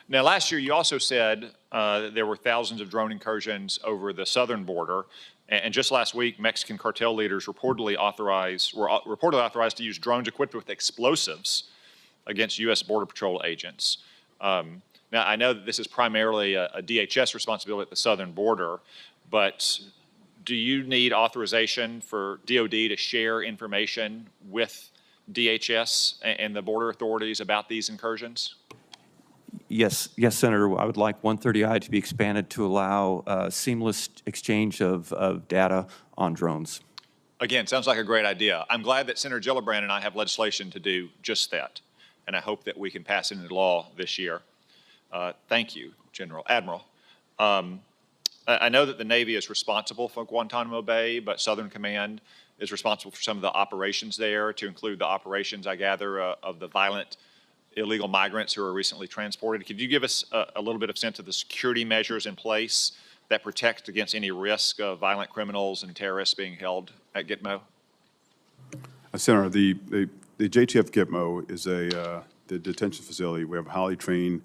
Now, last year, you also said there were thousands of drone incursions over the southern border. And just last week, Mexican cartel leaders were reportedly authorized to use drones equipped with explosives against U.S. Border Patrol agents. Now, I know that this is primarily a DHS responsibility at the southern border, but do you need authorization for DOD to share information with DHS and the border authorities about these incursions? Yes, Senator. I would like 130I to be expanded to allow seamless exchange of data on drones. Again, sounds like a great idea. I'm glad that Senator Gillibrand and I have legislation to do just that, and I hope that we can pass it into law this year. Thank you, Admiral. I know that the Navy is responsible for Guantanamo Bay, but Southern Command is responsible for some of the operations there, to include the operations, I gather, of the violent illegal migrants who were recently transported. Could you give us a little bit of sense of the security measures in place that protect against any risk of violent criminals and terrorists being held at Gitmo? Senator, the JTF Gitmo is the detention facility. We have highly trained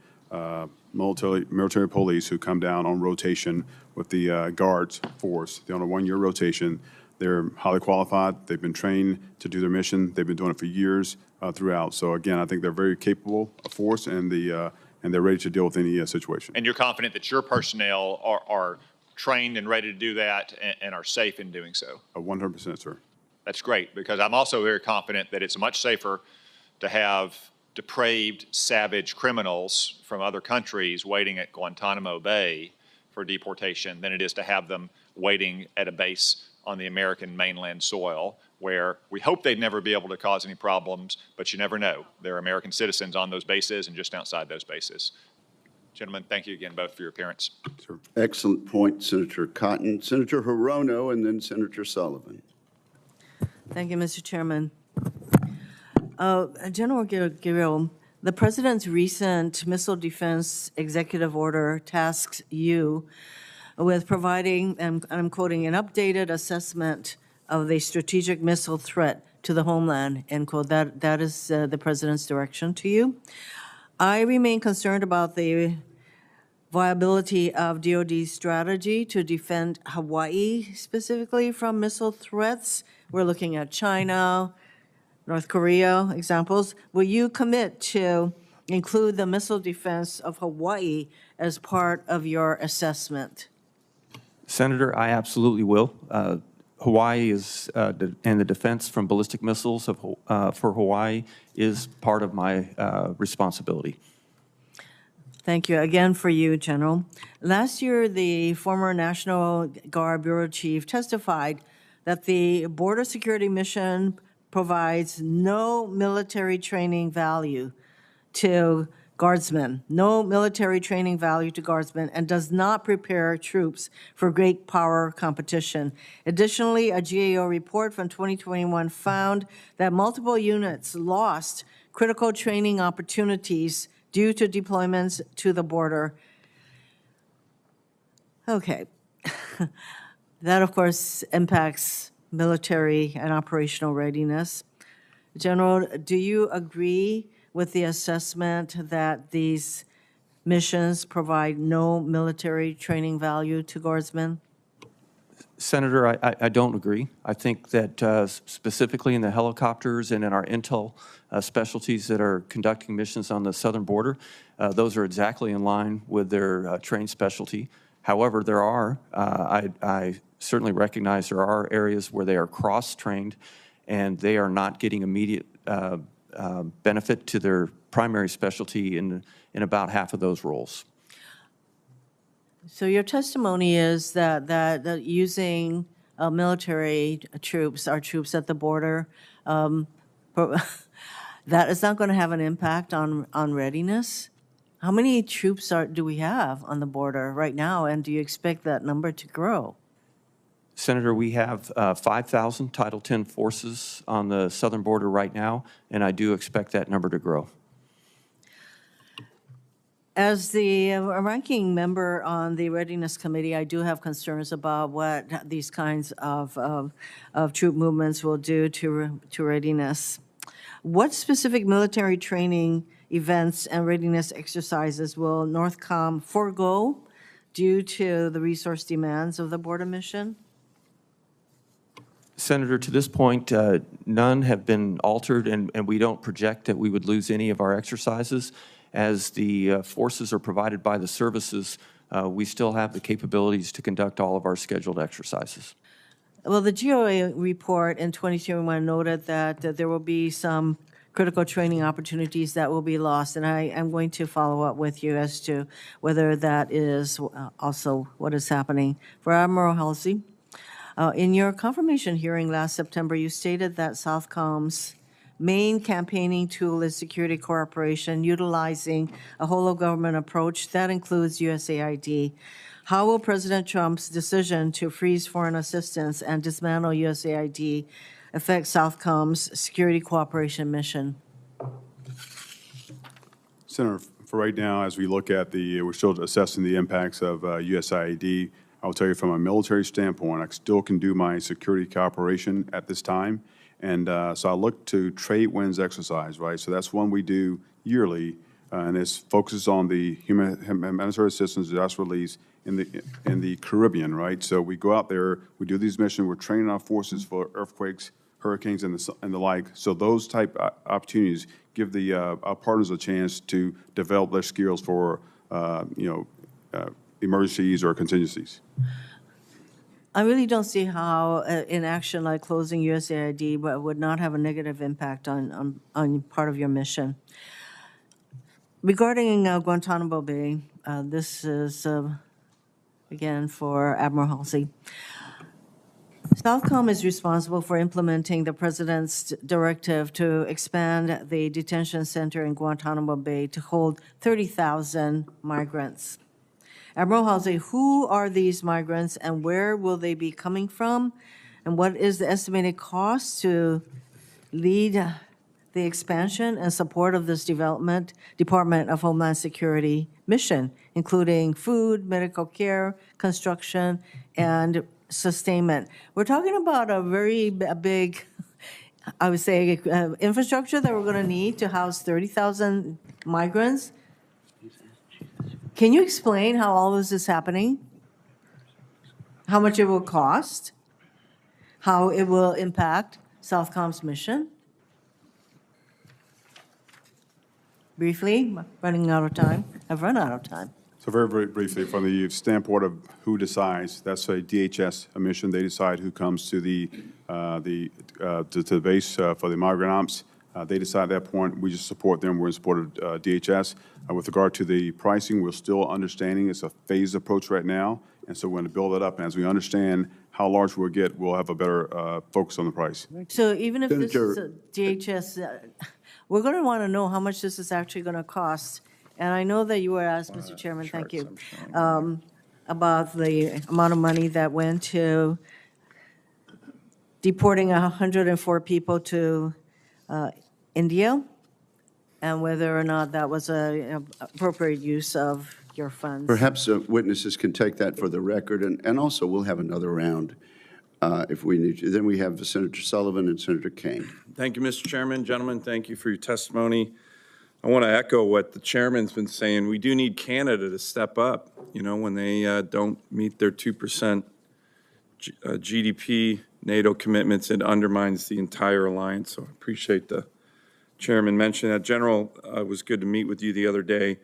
military police who come down on rotation with the guards force. They're on a one-year rotation. They're highly qualified. They've been trained to do their mission. They've been doing it for years throughout. So again, I think they're very capable of force, and they're ready to deal with any situation. And you're confident that your personnel are trained and ready to do that and are safe in doing so? 100%, sir. That's great, because I'm also very confident that it's much safer to have depraved, savage criminals from other countries waiting at Guantanamo Bay for deportation than it is to have them waiting at a base on the American mainland soil, where we hope they'd never be able to cause any problems, but you never know. There are American citizens on those bases and just outside those bases. Gentlemen, thank you again both for your appearance. Sure. Excellent point, Senator Cotton. Senator Hirono, and then Senator Sullivan. Thank you, Mr. Chairman. General Guillot, the President's recent missile defense executive order tasks you with providing, and I'm quoting, an updated assessment of the strategic missile threat to the homeland, end quote. That is the President's direction to you. I remain concerned about the viability of DoD's strategy to defend Hawaii specifically from missile threats. We're looking at China, North Korea examples. Will you commit to include the missile defense of Hawaii as part of your assessment? Senator, I absolutely will. Hawaii is, and the defense from ballistic missiles for Hawaii is part of my responsibility. Thank you. Again for you, General. Last year, the former National Guard Bureau Chief testified that the border security mission provides no military training value to Guardsmen, no military training value to Guardsmen, and does not prepare troops for great power competition. Additionally, a GAO report from 2021 found that multiple units lost critical training opportunities due to deployments to the border. Okay. That, of course, impacts military and operational readiness. General, do you agree with the assessment that these missions provide no military training value to Guardsmen? Senator, I don't agree. I think that specifically in the helicopters and in our intel specialties that are conducting missions on the southern border, those are exactly in line with their trained specialty. However, there are, I certainly recognize there are areas where they are cross-trained and they are not getting immediate benefit to their primary specialty in about half of those roles. So your testimony is that using military troops, our troops at the border, that is not going to have an impact on readiness? How many troops do we have on the border right now, and do you expect that number to grow? Senator, we have 5,000 Title X forces on the southern border right now, and I do expect that number to grow. As the ranking member on the Readiness Committee, I do have concerns about what these kinds of troop movements will do to readiness. What specific military training events and readiness exercises will Northcom forego due to the resource demands of the border mission? Senator, to this point, none have been altered, and we don't project that we would lose any of our exercises. As the forces are provided by the services, we still have the capabilities to conduct all of our scheduled exercises. Well, the GOA report in 2021 noted that there will be some critical training opportunities that will be lost, and I'm going to follow up with you as to whether that is also what is happening. For Admiral Holsey, in your confirmation hearing last September, you stated that Southcom's main campaigning tool is security cooperation, utilizing a whole-of-government approach that includes USAID. How will President Trump's decision to freeze foreign assistance and dismantle USAID affect Southcom's security cooperation mission? Senator, for right now, as we look at we're still assessing the impacts of USAID. I will tell you from a military standpoint, I still can do my security cooperation at this time. And so I look to Trade Winds exercise, right? So that's one we do yearly, and it focuses on the humanitarian assistance disaster release in the Caribbean, right? So we go out there, we do these missions, we're training our forces for earthquakes, hurricanes, and the like. So those type opportunities give our partners a chance to develop their skills for emergencies or contingencies. I really don't see how an action like closing USAID would not have a negative impact on part of your mission. Regarding Guantanamo Bay, this is, again, for Admiral Holsey. Southcom is responsible for implementing the President's directive to expand the detention center in Guantanamo Bay to hold 30,000 migrants. Admiral Holsey, who are these migrants and where will they be coming from? And what is the estimated cost to lead the expansion and support of this Department of Homeland Security mission, including food, medical care, construction, and sustainment? We're talking about a very big, I would say, infrastructure that we're going to need to house 30,000 migrants. Can you explain how all this is happening? How much it will cost? How it will impact Southcom's mission? Briefly, running out of time. I've run out of time. So very, very briefly, from the standpoint of who decides, that's a DHS mission. They decide who comes to the base for the migrant ops. They decide at that point. We just support them. We're in support of DHS. With regard to the pricing, we're still understanding it's a phased approach right now, and so we're going to build it up. And as we understand how large we'll get, we'll have a better focus on the price. So even if this is a DHS, we're going to want to know how much this is actually going to cost. And I know that you were asked, Mr. Chairman, thank you, about the amount of money that went to deporting 104 people to India, and whether or not that was an appropriate use of your funds. Perhaps witnesses can take that for the record, and also we'll have another round if we need to. Then we have Senator Sullivan and Senator Kane. Thank you, Mr. Chairman. Gentlemen, thank you for your testimony. I want to echo what the chairman's been saying. We do need Canada to step up, you know, when they don't meet their 2% GDP NATO commitments. It undermines the entire alliance. So I appreciate the chairman mentioning that. General, it was good to meet with you the other day.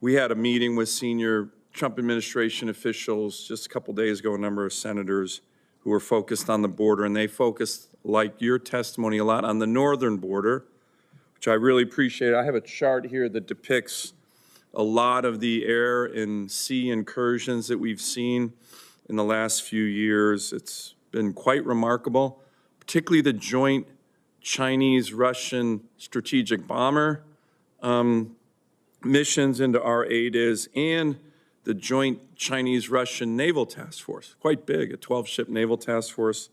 We had a meeting with senior Trump administration officials just a couple days ago, a number of senators who were focused on the border, and they focused, like your testimony, a lot on the northern border, which I really appreciate. I have a chart here that depicts a lot of the air and sea incursions that we've seen in the last few years. It's been quite remarkable, particularly the joint Chinese-Russian strategic bomber missions into our ADIZ and the joint Chinese-Russian naval task force, quite big, a 12-ship naval task force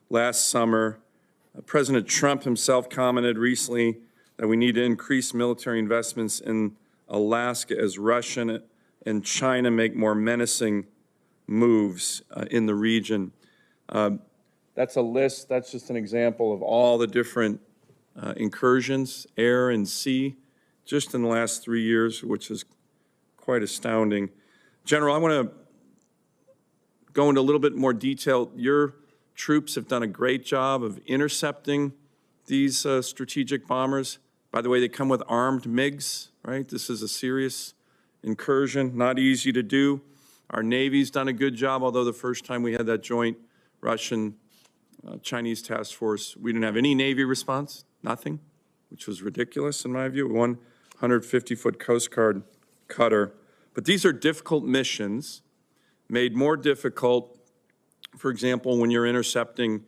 last summer. President Trump himself commented recently that we need to increase military investments in Alaska as Russia and China make more menacing moves in the region. That's a list, that's just an example of all the different incursions, air and sea, just in the last 3 years, which is quite astounding. General, I want to go into a little bit more detail. Your troops have done a great job of intercepting these strategic bombers. By the way, they come with armed MiGs, right? This is a serious incursion, not easy to do. Our Navy's done a good job, although the first time we had that joint Russian-Chinese task force, we didn't have any Navy response, nothing, which was ridiculous in my view. 150-foot Coast Guard cutter. But these are difficult missions, made more difficult, for example, when you're intercepting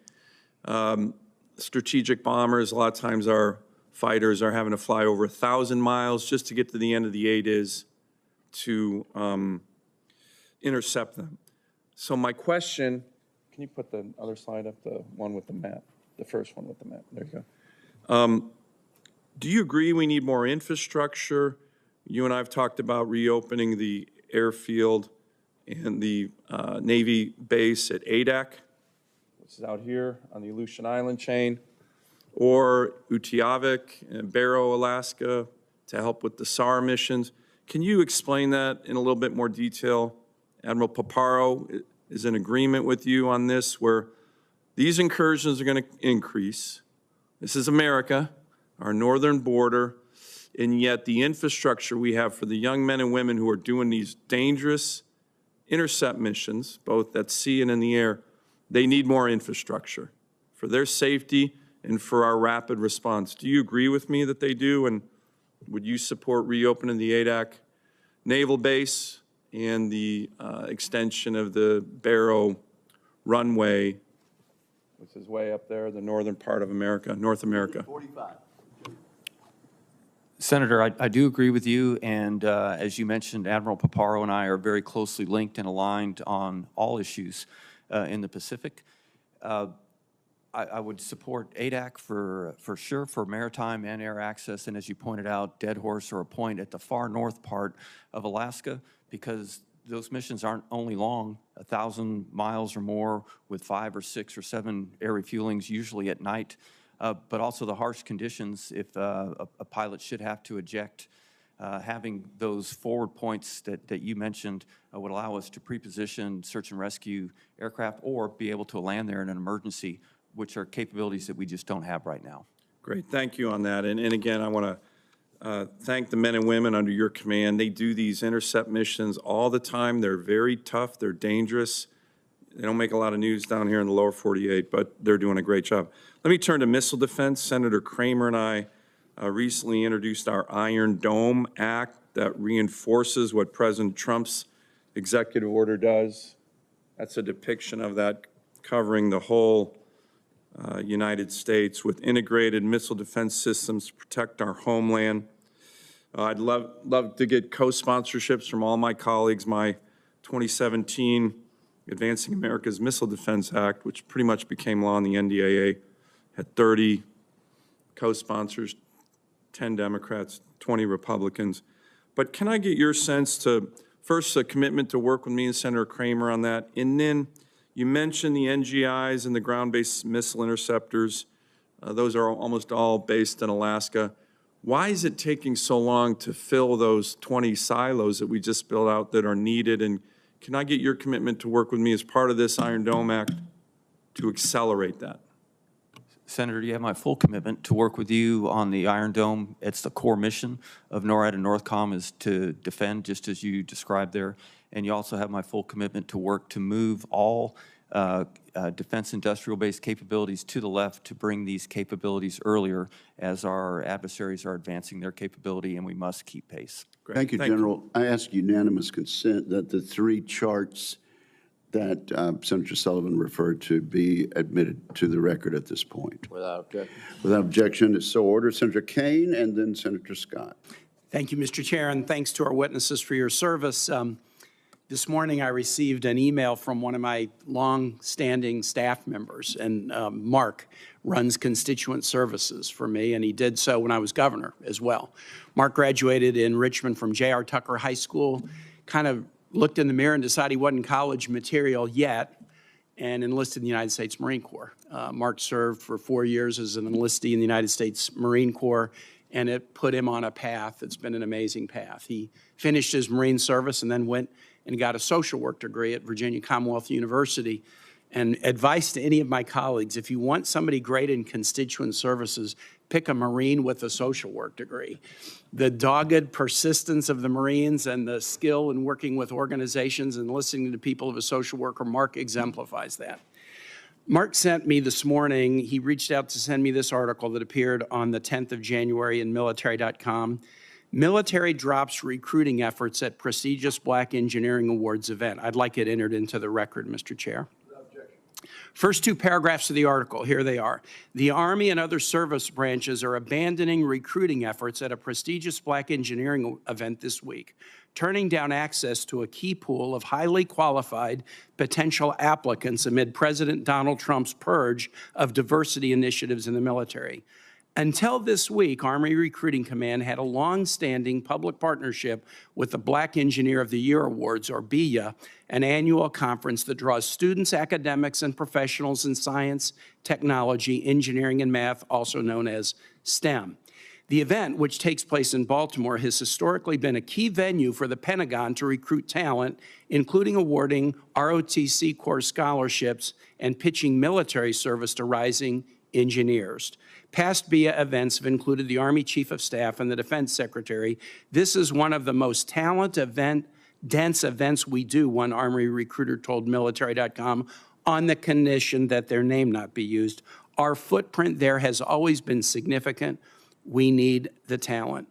strategic bombers. A lot of times our fighters are having to fly over 1,000 miles just to get to the end of the ADIZ to intercept them. So my question, can you put the other slide up, the one with the map, the first one with the map? There you go. Do you agree we need more infrastructure? You and I have talked about reopening the airfield and the Navy base at Adak, which is out here on the Aleutian Island chain, or Utqiagvik and Barrow, Alaska, to help with the SAR missions. Can you explain that in a little bit more detail? Admiral Paparo is in agreement with you on this, where these incursions are going to increase. This is America, our northern border, and yet the infrastructure we have for the young men and women who are doing these dangerous intercept missions, both at sea and in the air, they need more infrastructure for their safety and for our rapid response. Do you agree with me that they do? And would you support reopening the Adak Naval Base and the extension of the Barrow runway, which is way up there, the northern part of America, North America? 45. Senator, I do agree with you, and as you mentioned, Admiral Paparo and I are very closely linked and aligned on all issues in the Pacific. I would support ADAC for sure, for maritime and air access, and as you pointed out, Dead Horse or a point at the far north part of Alaska, because those missions aren't only long, 1,000 miles or more with 5 or 6 or 7 air refuelings, usually at night, but also the harsh conditions if a pilot should have to eject. Having those forward points that you mentioned would allow us to pre-position search and rescue aircraft or be able to land there in an emergency, which are capabilities that we just don't have right now. Great, thank you on that. And again, I want to thank the men and women under your command. They do these intercept missions all the time. They're very tough, they're dangerous. They don't make a lot of news down here in the lower 48, but they're doing a great job. Let me turn to missile defense. Senator Kramer and I recently introduced our Iron Dome Act that reinforces what President Trump's executive order does. That's a depiction of that covering the whole United States with integrated missile defense systems to protect our homeland. I'd love to get co-sponsorships from all my colleagues. My 2017 Advancing America's Missile Defense Act, which pretty much became law in the NDAA, had 30 co-sponsors, 10 Democrats, 20 Republicans. But can I get your sense to, first, a commitment to work with me and Senator Kramer on that, and then you mentioned the NGIs and the ground-based missile interceptors. Those are almost all based in Alaska. Why is it taking so long to fill those 20 silos that we just built out that are needed? And can I get your commitment to work with me as part of this Iron Dome Act to accelerate that? Senator, you have my full commitment to work with you on the Iron Dome. It's the core mission of NORAD and Northcom is to defend, just as you described there. And you also have my full commitment to work to move all defense industrial-based capabilities to the left to bring these capabilities earlier as our adversaries are advancing their capability, and we must keep pace. Great. Thank you, General. I ask unanimous consent that the three charts that Senator Sullivan referred to be admitted to the record at this point. Without objection. Without objection, it's so ordered. Senator Kane and then Senator Scott. Thank you, Mr. Chair, and thanks to our witnesses for your service. This morning, I received an email from one of my long-standing staff members, and Mark runs constituent services for me, and he did so when I was governor as well. Mark graduated in Richmond from J.R. Tucker High School, kind of looked in the mirror and decided he wasn't college material yet, and enlisted in the United States Marine Corps. Mark served for 4 years as an enlistee in the United States Marine Corps, and it put him on a path. It's been an amazing path. He finished his Marine service and then went and got a social work degree at Virginia Commonwealth University. And advice to any of my colleagues, if you want somebody great in constituent services, pick a Marine with a social work degree. The dogged persistence of the Marines and the skill in working with organizations and listening to people of a social worker, Mark exemplifies that. Mark sent me this morning, he reached out to send me this article that appeared on the 10th of January in military.com. Military drops recruiting efforts at prestigious Black Engineering Awards event. I'd like it entered into the record, Mr. Chair. First two paragraphs of the article, here they are. The Army and other service branches are abandoning recruiting efforts at a prestigious Black engineering event this week, turning down access to a key pool of highly qualified potential applicants amid President Donald Trump's purge of diversity initiatives in the military. Until this week, Army Recruiting Command had a long-standing public partnership with the Black Engineer of the Year Awards, or BEYA, an annual conference that draws students, academics, and professionals in science, technology, engineering, and math, also known as STEM. The event, which takes place in Baltimore, has historically been a key venue for the Pentagon to recruit talent, including awarding ROTC Corps scholarships and pitching military service to rising engineers. Past BEYA events have included the Army Chief of Staff and the Defense Secretary. This is one of the most dense events we do, one Army recruiter told military.com, on the condition that their name not be used. Our footprint there has always been significant. We need the talent.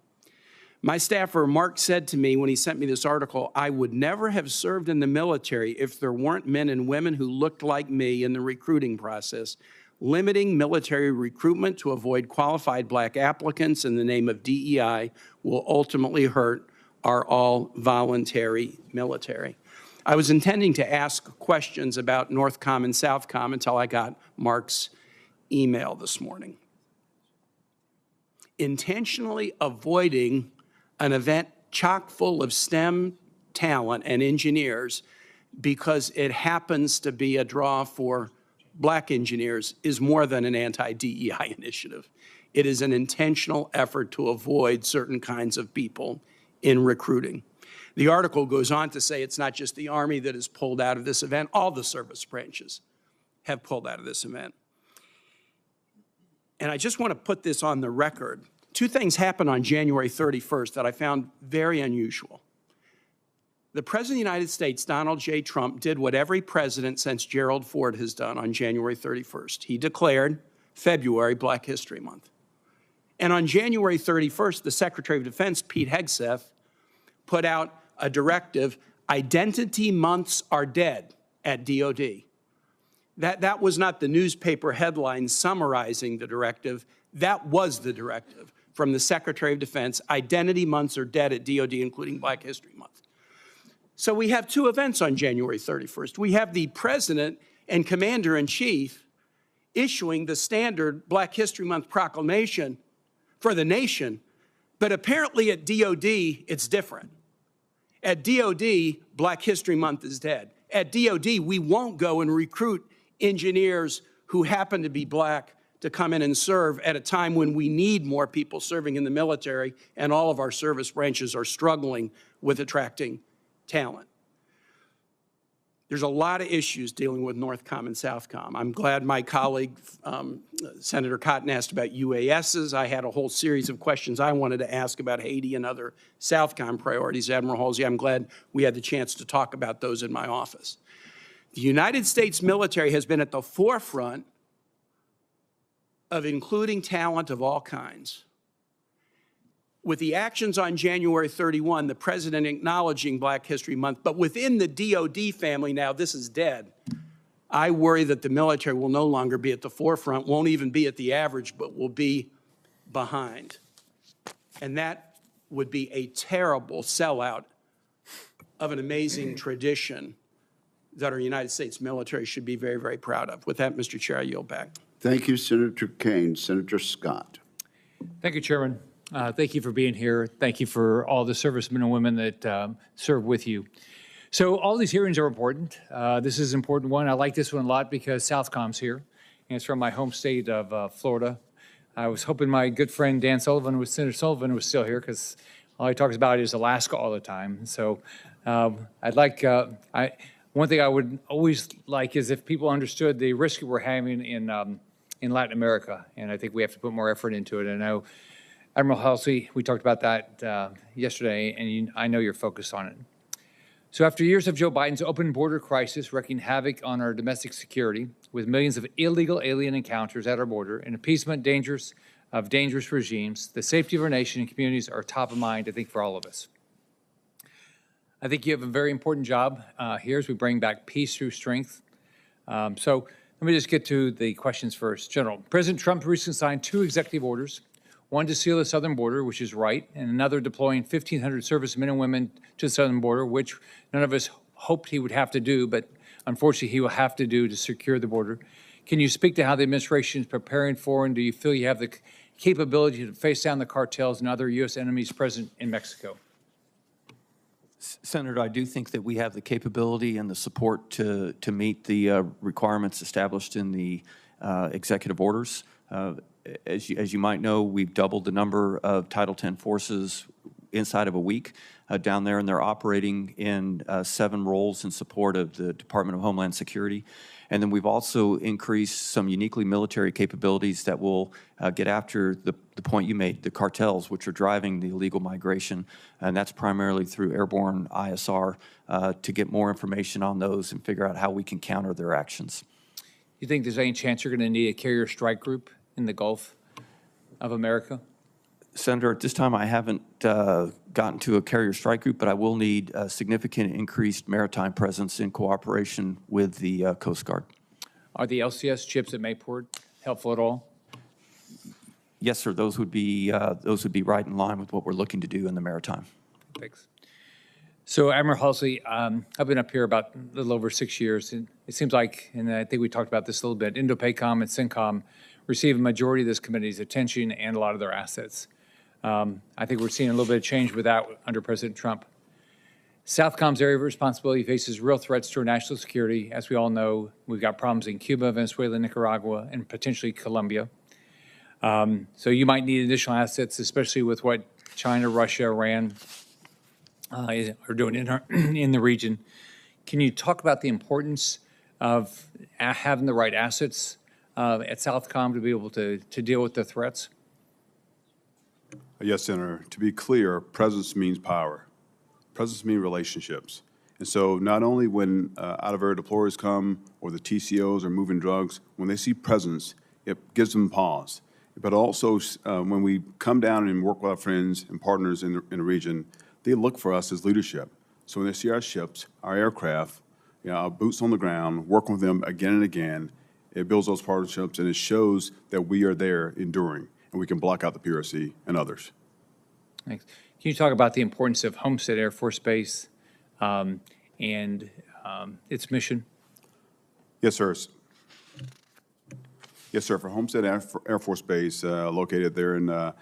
My staffer, Mark, said to me when he sent me this article, I would never have served in the military if there weren't men and women who looked like me in the recruiting process. Limiting military recruitment to avoid qualified Black applicants in the name of DEI will ultimately hurt our all-voluntary military. I was intending to ask questions about Northcom and Southcom until I got Mark's email this morning. Intentionally avoiding an event chock full of STEM talent and engineers because it happens to be a draw for Black engineers is more than an anti-DEI initiative. It is an intentional effort to avoid certain kinds of people in recruiting. The article goes on to say it's not just the Army that has pulled out of this event, all the service branches have pulled out of this event. And I just want to put this on the record. Two things happened on January 31st that I found very unusual. The President of the United States, Donald J. Trump, did what every president since Gerald Ford has done on January 31st. He declared February Black History Month. And on January 31st, the Secretary of Defense, Pete Hegseth, put out a directive, identity months are dead at DOD. That was not the newspaper headline summarizing the directive. That was the directive from the Secretary of Defense. Identity months are dead at DOD, including Black History Month. So we have two events on January 31st. We have the President and Commander-in-Chief issuing the standard Black History Month proclamation for the nation, but apparently at DOD, it's different. At DOD, Black History Month is dead. At DOD, we won't go and recruit engineers who happen to be Black to come in and serve at a time when we need more people serving in the military, and all of our service branches are struggling with attracting talent. There's a lot of issues dealing with Northcom and Southcom. I'm glad my colleague, Senator Cotton, asked about UASs. I had a whole series of questions I wanted to ask about Haiti and other Southcom priorities. Admiral Holsey, I'm glad we had the chance to talk about those in my office. The United States military has been at the forefront of including talent of all kinds. With the actions on January 31, the president acknowledging Black History Month, but within the DOD family now, this is dead. I worry that the military will no longer be at the forefront, won't even be at the average, but will be behind. And that would be a terrible sellout of an amazing tradition that our United States military should be very, very proud of. With that, Mr. Chair, I yield back. Thank you, Senator Kane. Senator Scott. Thank you, Chairman. Thank you for being here. Thank you for all the servicemen and women that serve with you. So all these hearings are important. This is an important one. I like this one a lot because Southcom's here, and it's from my home state of Florida. I was hoping my good friend Senator Sullivan was still here because all he talks about is Alaska all the time. So I'd like, one thing I would always like is if people understood the risk we're having in Latin America, and I think we have to put more effort into it. I know Admiral Holsey, we talked about that yesterday, and I know you're focused on it. So after years of Joe Biden's open border crisis wreaking havoc on our domestic security, with millions of illegal alien encounters at our border and appeasement of dangerous regimes, the safety of our nation and communities are top of mind, I think, for all of us. I think you have a very important job here as we bring back peace through strength. So let me just get to the questions first. General, President Trump recently signed 2 executive orders, one to seal the southern border, which is right, and another deploying 1,500 servicemen and women to the southern border, which none of us hoped he would have to do, but unfortunately he will have to do to secure the border. Can you speak to how the administration is preparing for, and do you feel you have the capability to face down the cartels and other U.S. enemies present in Mexico? Senator, I do think that we have the capability and the support to meet the requirements established in the executive orders. As you might know, we've doubled the number of Title X forces inside of a week down there, and they're operating in 7 roles in support of the Department of Homeland Security. And then we've also increased some uniquely military capabilities that will get after the point you made, the cartels, which are driving the illegal migration, and that's primarily through airborne ISR to get more information on those and figure out how we can counter their actions. You think there's any chance you're going to need a carrier strike group in the Gulf of America? Senator, at this time I haven't gotten to a carrier strike group, but I will need a significant increased maritime presence in cooperation with the Coast Guard. Are the LCS chips at Mayport helpful at all? Yes, sir. Those would be right in line with what we're looking to do in the maritime. Thanks. So, Admiral Holsey, I've been up here about a little over 6 years, and it seems like, and I think we talked about this a little bit, INDOPACOM and CENTCOM receive a majority of this committee's attention and a lot of their assets. I think we're seeing a little bit of change with that under President Trump. Southcom's area of responsibility faces real threats to our national security. As we all know, we've got problems in Cuba, Venezuela, Nicaragua, and potentially Colombia. So you might need additional assets, especially with what China, Russia, Iran are doing in the region. Can you talk about the importance of having the right assets at Southcom to be able to deal with the threats? Yes, Senator. To be clear, presence means power. Presence means relationships. And so not only when out-of-area deployers come or the TCOs are moving drugs, when they see presence, it gives them pause. But also when we come down and work with our friends and partners in the region, they look for us as leadership. So when they see our ships, our aircraft, our boots on the ground, working with them again and again, it builds those partnerships and it shows that we are there enduring and we can block out the PRC and others. Thanks. Can you talk about the importance of Homestead Air Force Base and its mission? Yes, sir. Yes, sir. For Homestead Air Force Base, located there in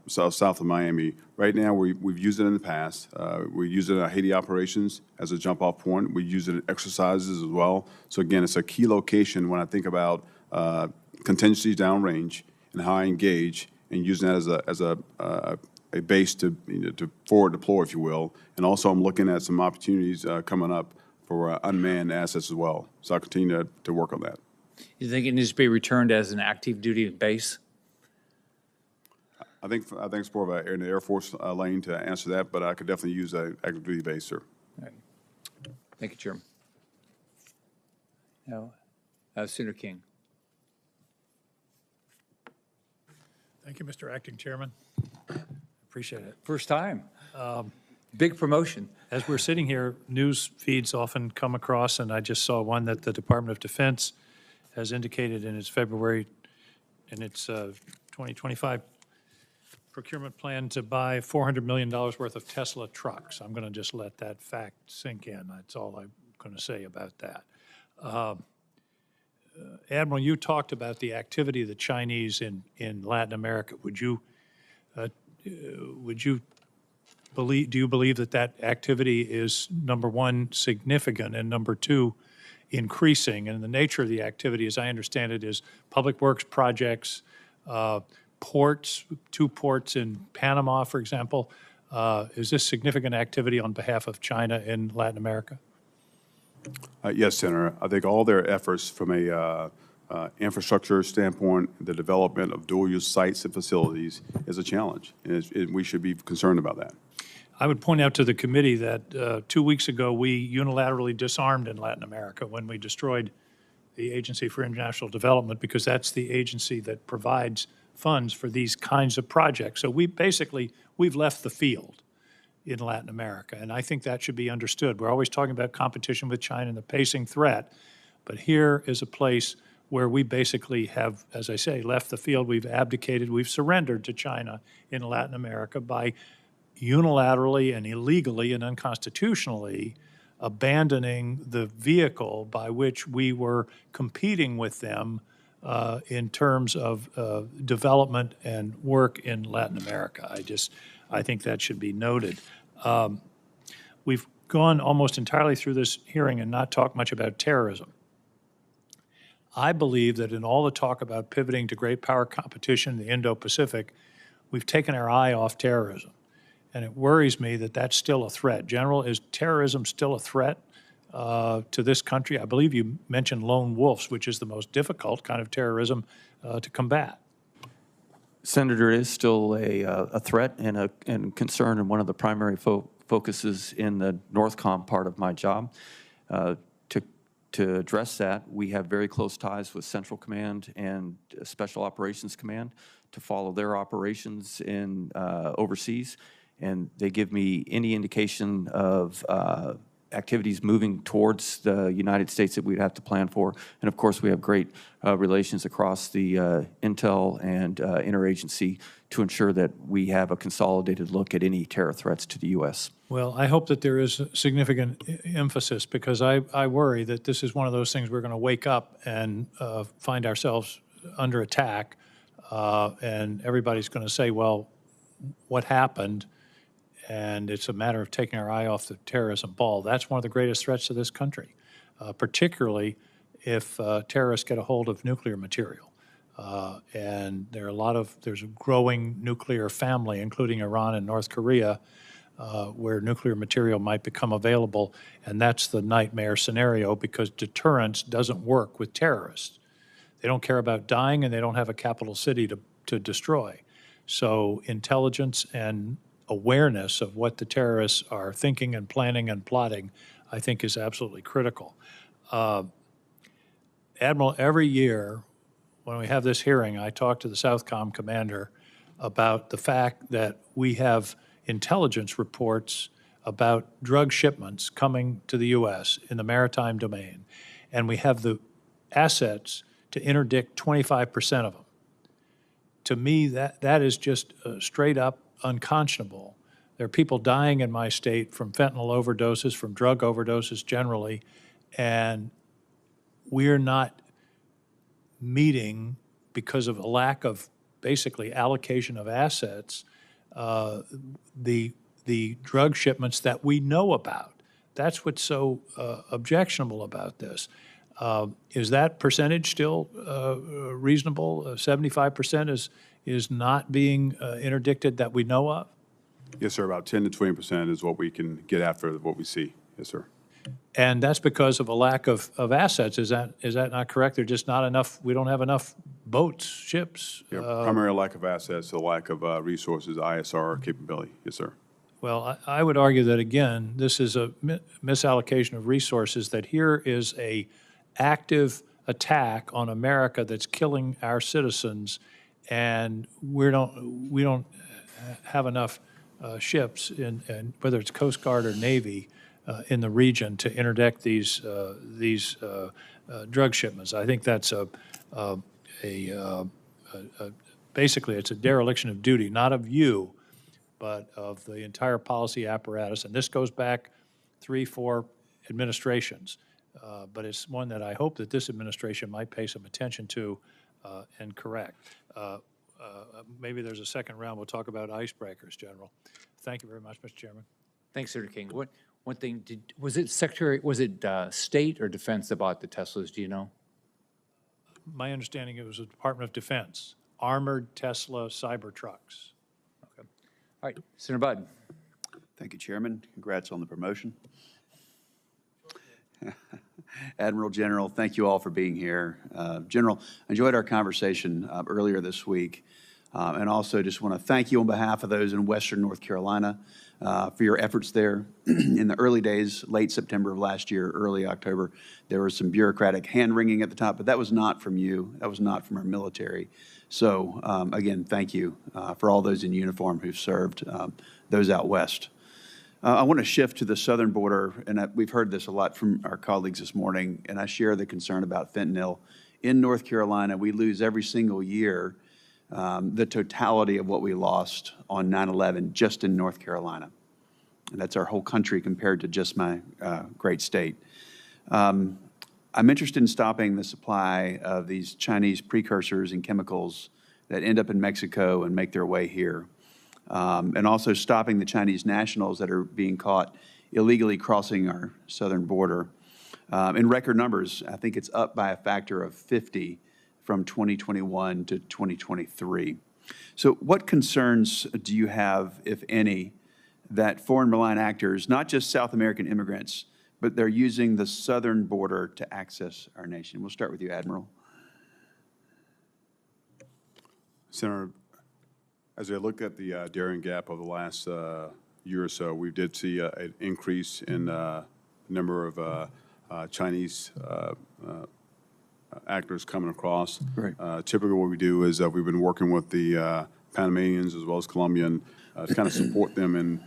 south of Miami, right now we've used it in the past. We use it in our Haiti operations as a jump-off point. We use it in exercises as well. So again, it's a key location when I think about contingencies downrange and how I engage, and using that as a base to, to forward deploy, if you will. And also, I'm looking at some opportunities coming up for unmanned assets as well. So I'll continue to work on that. You think it needs to be returned as an active duty base? I think it's more of an Air Force lane to answer that, but I could definitely use an active duty base, sir. All right. Thank you, Chairman. Now, Senator King. Thank you, Mr. Acting Chairman. Appreciate it. First time. Big promotion. As we're sitting here, news feeds often come across, and I just saw one that the Department of Defense has indicated in its 2025 procurement plan to buy $400 million worth of Tesla trucks. I'm going to just let that fact sink in. That's all I'm going to say about that. Admiral, you talked about the activity of the Chinese in Latin America. Do you believe that activity is, number one, significant, and number two, increasing? And the nature of the activity, as I understand it, is public works projects, ports, 2 ports in Panama, for example. Is this significant activity on behalf of China in Latin America? Yes, Senator. I think all their efforts from a infrastructure standpoint, the development of dual-use sites and facilities is a challenge, and we should be concerned about that. I would point out to the committee that 2 weeks ago, we unilaterally disarmed in Latin America when we destroyed the Agency for International Development, because that's the agency that provides funds for these kinds of projects. So we've left the field in Latin America, and I think that should be understood. We're always talking about competition with China and the pacing threat, but here is a place where we basically have, as I say, left the field. We've abdicated, we've surrendered to China in Latin America by unilaterally and illegally and unconstitutionally abandoning the vehicle by which we were competing with them in terms of development and work in Latin America. I think that should be noted. We've gone almost entirely through this hearing and not talked much about terrorism. I believe that in all the talk about pivoting to great power competition in the Indo-Pacific, we've taken our eye off terrorism. And it worries me that that's still a threat. General, is terrorism still a threat to this country? I believe you mentioned lone wolves, which is the most difficult kind of terrorism to combat. Senator, it is still a threat and a concern, and one of the primary focuses in the Northcom part of my job. To address that, we have very close ties with Central Command and Special Operations Command to follow their operations in overseas, and they give me any indication of activities moving towards the United States that we'd have to plan for. And of course, we have great relations across the intel and interagency to ensure that we have a consolidated look at any terror threats to the U.S. Well, I hope that there is significant emphasis, because I worry that this is one of those things we're going to wake up and find ourselves under attack, and everybody's going to say, well, what happened? And it's a matter of taking our eye off the terrorism ball. That's one of the greatest threats to this country, particularly if terrorists get a hold of nuclear material. And there's a growing nuclear family, including Iran and North Korea, where nuclear material might become available, and that's the nightmare scenario, because deterrence doesn't work with terrorists. They don't care about dying, and they don't have a capital city to destroy. So intelligence and awareness of what the terrorists are thinking and planning and plotting, I think, is absolutely critical. Admiral, every year when we have this hearing, I talk to the Southcom commander about the fact that we have intelligence reports about drug shipments coming to the U.S. in the maritime domain, and we have the assets to interdict 25% of them. To me, that is just straight up unconscionable. There are people dying in my state from fentanyl overdoses, from drug overdoses generally, and we're not meeting, because of a lack of basically allocation of assets, the drug shipments that we know about. That's what's so objectionable about this. Is that percentage still reasonable? 75% is not being interdicted that we know of? Yes, sir, about 10 to 20% is what we can get after what we see. Yes, sir. And that's because of a lack of assets. Is that not correct? There's just not enough, we don't have enough boats, ships? Yeah, primary lack of assets, the lack of resources, ISR capability. Yes, sir. Well, I would argue that, again, this is a misallocation of resources, that here is a active attack on America that's killing our citizens, and we don't have enough ships, and whether it's Coast Guard or Navy, in the region to interdict these drug shipments. I think that's basically it's a dereliction of duty, not of you, but of the entire policy apparatus. And this goes back 3-4 administrations. But it's one that I hope that this administration might pay some attention to and correct. Maybe there's a second round. We'll talk about icebreakers, General. Thank you very much, Mr. Chairman. Thanks, Senator King. One thing, was it State or Defense that bought the Teslas, do you know? My understanding, it was the Department of Defense, armored Tesla Cybertrucks. Okay. All right, Senator Budd. Thank you, Chairman. Congrats on the promotion. Admiral, General, thank you all for being here. General, I enjoyed our conversation earlier this week, and also just want to thank you on behalf of those in Western North Carolina for your efforts there. In the early days, late September of last year, early October, there was some bureaucratic hand-wringing at the top, but that was not from you. That was not from our military. So, again, thank you for all those in uniform who've served, those out west. I want to shift to the southern border, and we've heard this a lot from our colleagues this morning, and I share the concern about fentanyl. In North Carolina, we lose every single year the totality of what we lost on 9/11 just in North Carolina. And that's our whole country compared to just my great state. I'm interested in stopping the supply of these Chinese precursors and chemicals that end up in Mexico and make their way here. And also stopping the Chinese nationals that are being caught illegally crossing our southern border. In record numbers, I think it's up by a factor of 50 from 2021 to 2023. So what concerns do you have, if any, that foreign malign actors, not just South American immigrants, but they're using the southern border to access our nation? We'll start with you, Admiral. Senator, as I look at the daring gap over the last year or so, we did see an increase in number of Chinese actors coming across. Right. Typically what we do is we've been working with the Panamanians as well as Colombian to kind of support them in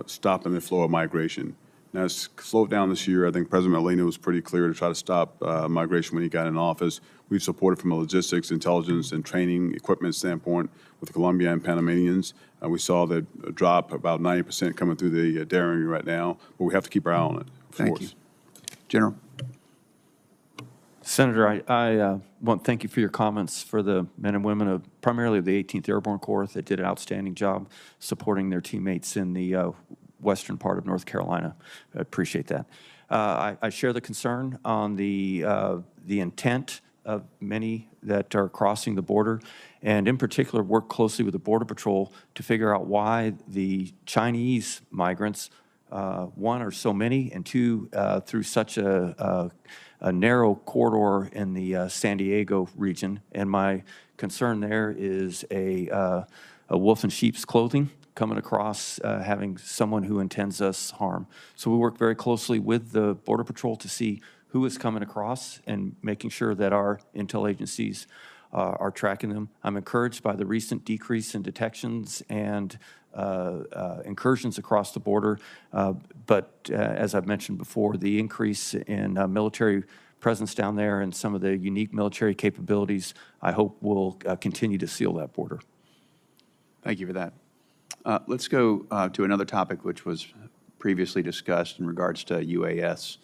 stopping the flow of migration. Now, it's slowed down this year. I think President Molina was pretty clear to try to stop migration when he got in office. We've supported from a logistics, intelligence, and training equipment standpoint with the Colombian and Panamanians. We saw the drop about 90% coming through the daring right now, but we have to keep our eye on it. Thank you. General. Senator, I want to thank you for your comments for the men and women of primarily the 18th Airborne Corps that did an outstanding job supporting their teammates in the western part of North Carolina. I appreciate that. I share the concern on the intent of many that are crossing the border, and in particular work closely with the Border Patrol to figure out why the Chinese migrants, one, are so many, and two, through such a narrow corridor in the San Diego region. And my concern there is a wolf in sheep's clothing coming across, having someone who intends us harm. So we work very closely with the Border Patrol to see who is coming across and making sure that our intel agencies are tracking them. I'm encouraged by the recent decrease in detections and incursions across the border. But as I've mentioned before, the increase in military presence down there and some of the unique military capabilities, I hope will continue to seal that border. Thank you for that. Let's go to another topic which was previously discussed in regards to UAS.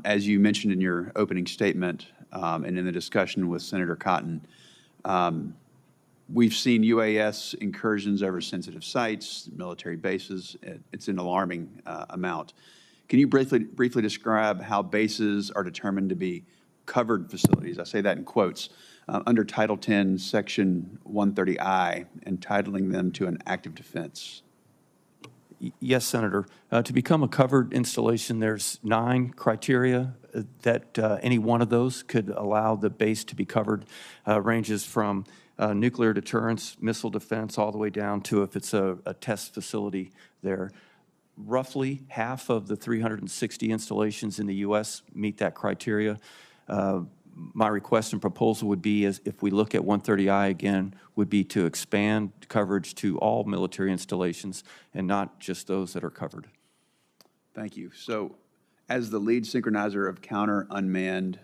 As you mentioned in your opening statement and in the discussion with Senator Cotton, we've seen UAS incursions over sensitive sites, military bases. It's an alarming amount. Can you briefly describe how bases are determined to be covered facilities, I say that in quotes, under Title 10, Section 130I, entitling them to an active defense? Yes, Senator. To become a covered installation, there's 9 criteria that any one of those could allow the base to be covered. Ranges from nuclear deterrence, missile defense, all the way down to if it's a test facility there. Roughly half of the 360 installations in the U.S. meet that criteria. My request and proposal would be, as if we look at 130I again, would be to expand coverage to all military installations and not just those that are covered. Thank you. So as the lead synchronizer of counter unmanned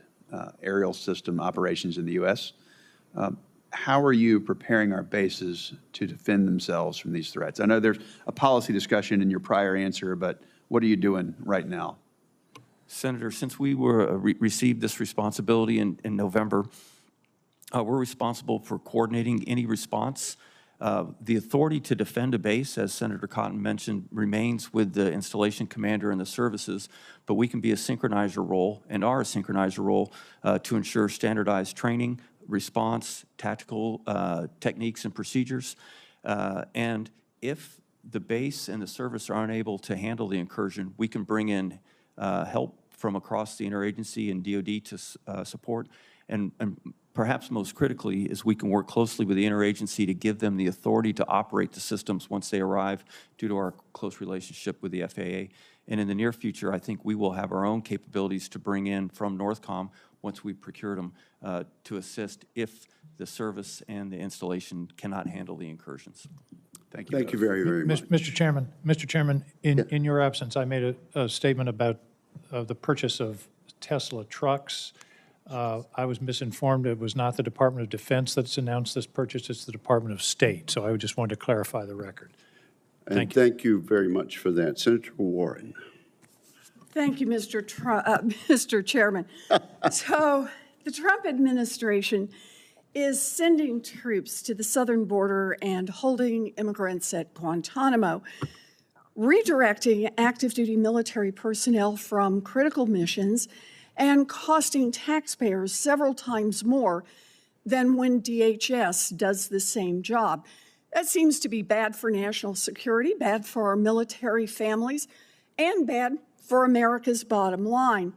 aerial system operations in the U.S., how are you preparing our bases to defend themselves from these threats? I know there's a policy discussion in your prior answer, but what are you doing right now? Senator, since we received this responsibility in November, we're responsible for coordinating any response. The authority to defend a base, as Senator Cotton mentioned, remains with the installation commander and the services, but we can be a synchronizer role and are a synchronizer role to ensure standardized training, response, tactical techniques and procedures. And if the base and the service are unable to handle the incursion, we can bring in help from across the interagency and DoD to support. And perhaps most critically is we can work closely with the interagency to give them the authority to operate the systems once they arrive due to our close relationship with the FAA. And in the near future, I think we will have our own capabilities to bring in from Northcom once we've procured them to assist if the service and the installation cannot handle the incursions. Thank you. Thank you very, very much. Mr. Chairman, in your absence, I made a statement about the purchase of Tesla trucks. I was misinformed. It was not the Department of Defense that's announced this purchase. It's the Department of State. So I just wanted to clarify the record. And thank you very much for that. Senator Warren. Thank you, Mr. Chairman. So the Trump administration is sending troops to the southern border and holding immigrants at Guantanamo, redirecting active duty military personnel from critical missions and costing taxpayers several times more than when DHS does the same job. That seems to be bad for national security, bad for our military families, and bad for America's bottom line.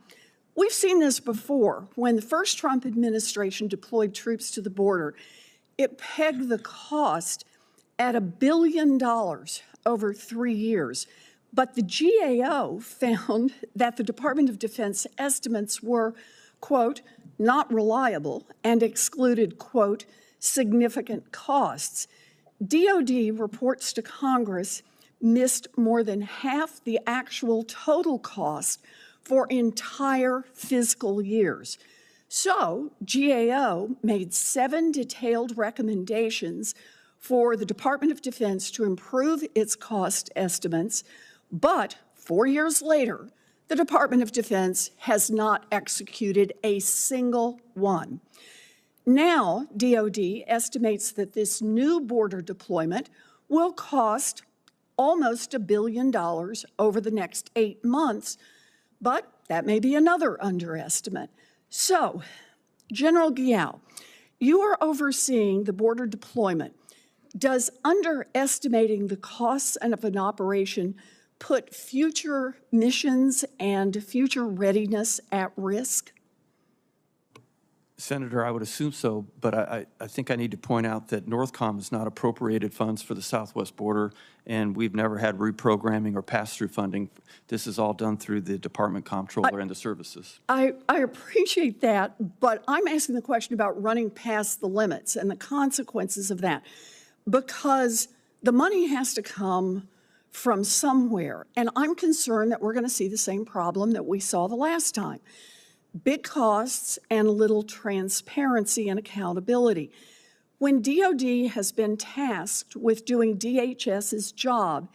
We've seen this before. When the first Trump administration deployed troops to the border, it pegged the cost at $1 billion over 3 years. But the GAO found that the Department of Defense estimates were, quote, not reliable and excluded, quote, significant costs. DOD reports to Congress missed more than half the actual total cost for entire fiscal years. So GAO made 7 detailed recommendations for the Department of Defense to improve its cost estimates, but 4 years later, the Department of Defense has not executed a single one. Now, DOD estimates that this new border deployment will cost almost $1 billion over the next 8 months, but that may be another underestimate. So, General Guillot, you are overseeing the border deployment. Does underestimating the costs of an operation put future missions and future readiness at risk? Senator, I would assume so, but I think I need to point out that Northcom has not appropriated funds for the southwest border, and we've never had reprogramming or pass-through funding. This is all done through the Department Comptroller and the services. I appreciate that, but I'm asking the question about running past the limits and the consequences of that, because the money has to come from somewhere, and I'm concerned that we're going to see the same problem that we saw the last time. Big costs and little transparency and accountability. When DOD has been tasked with doing DHS's job,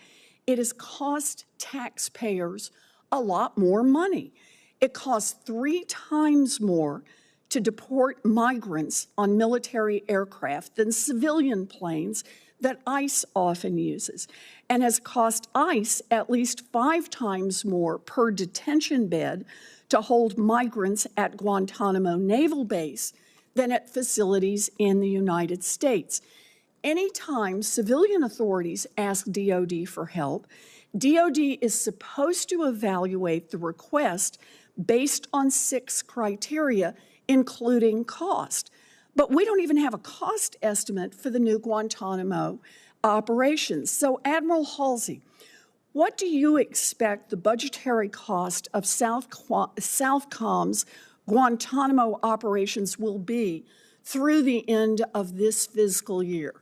it has cost taxpayers a lot more money. It costs 3 times more to deport migrants on military aircraft than civilian planes that ICE often uses, and has cost ICE at least 5 times more per detention bed to hold migrants at Guantanamo Naval Base than at facilities in the United States. Anytime civilian authorities ask DOD for help, DOD is supposed to evaluate the request based on 6 criteria, including cost. But we don't even have a cost estimate for the new Guantanamo operations. So, Admiral Holsey, what do you expect the budgetary cost of Southcom's Guantanamo operations will be through the end of this fiscal year?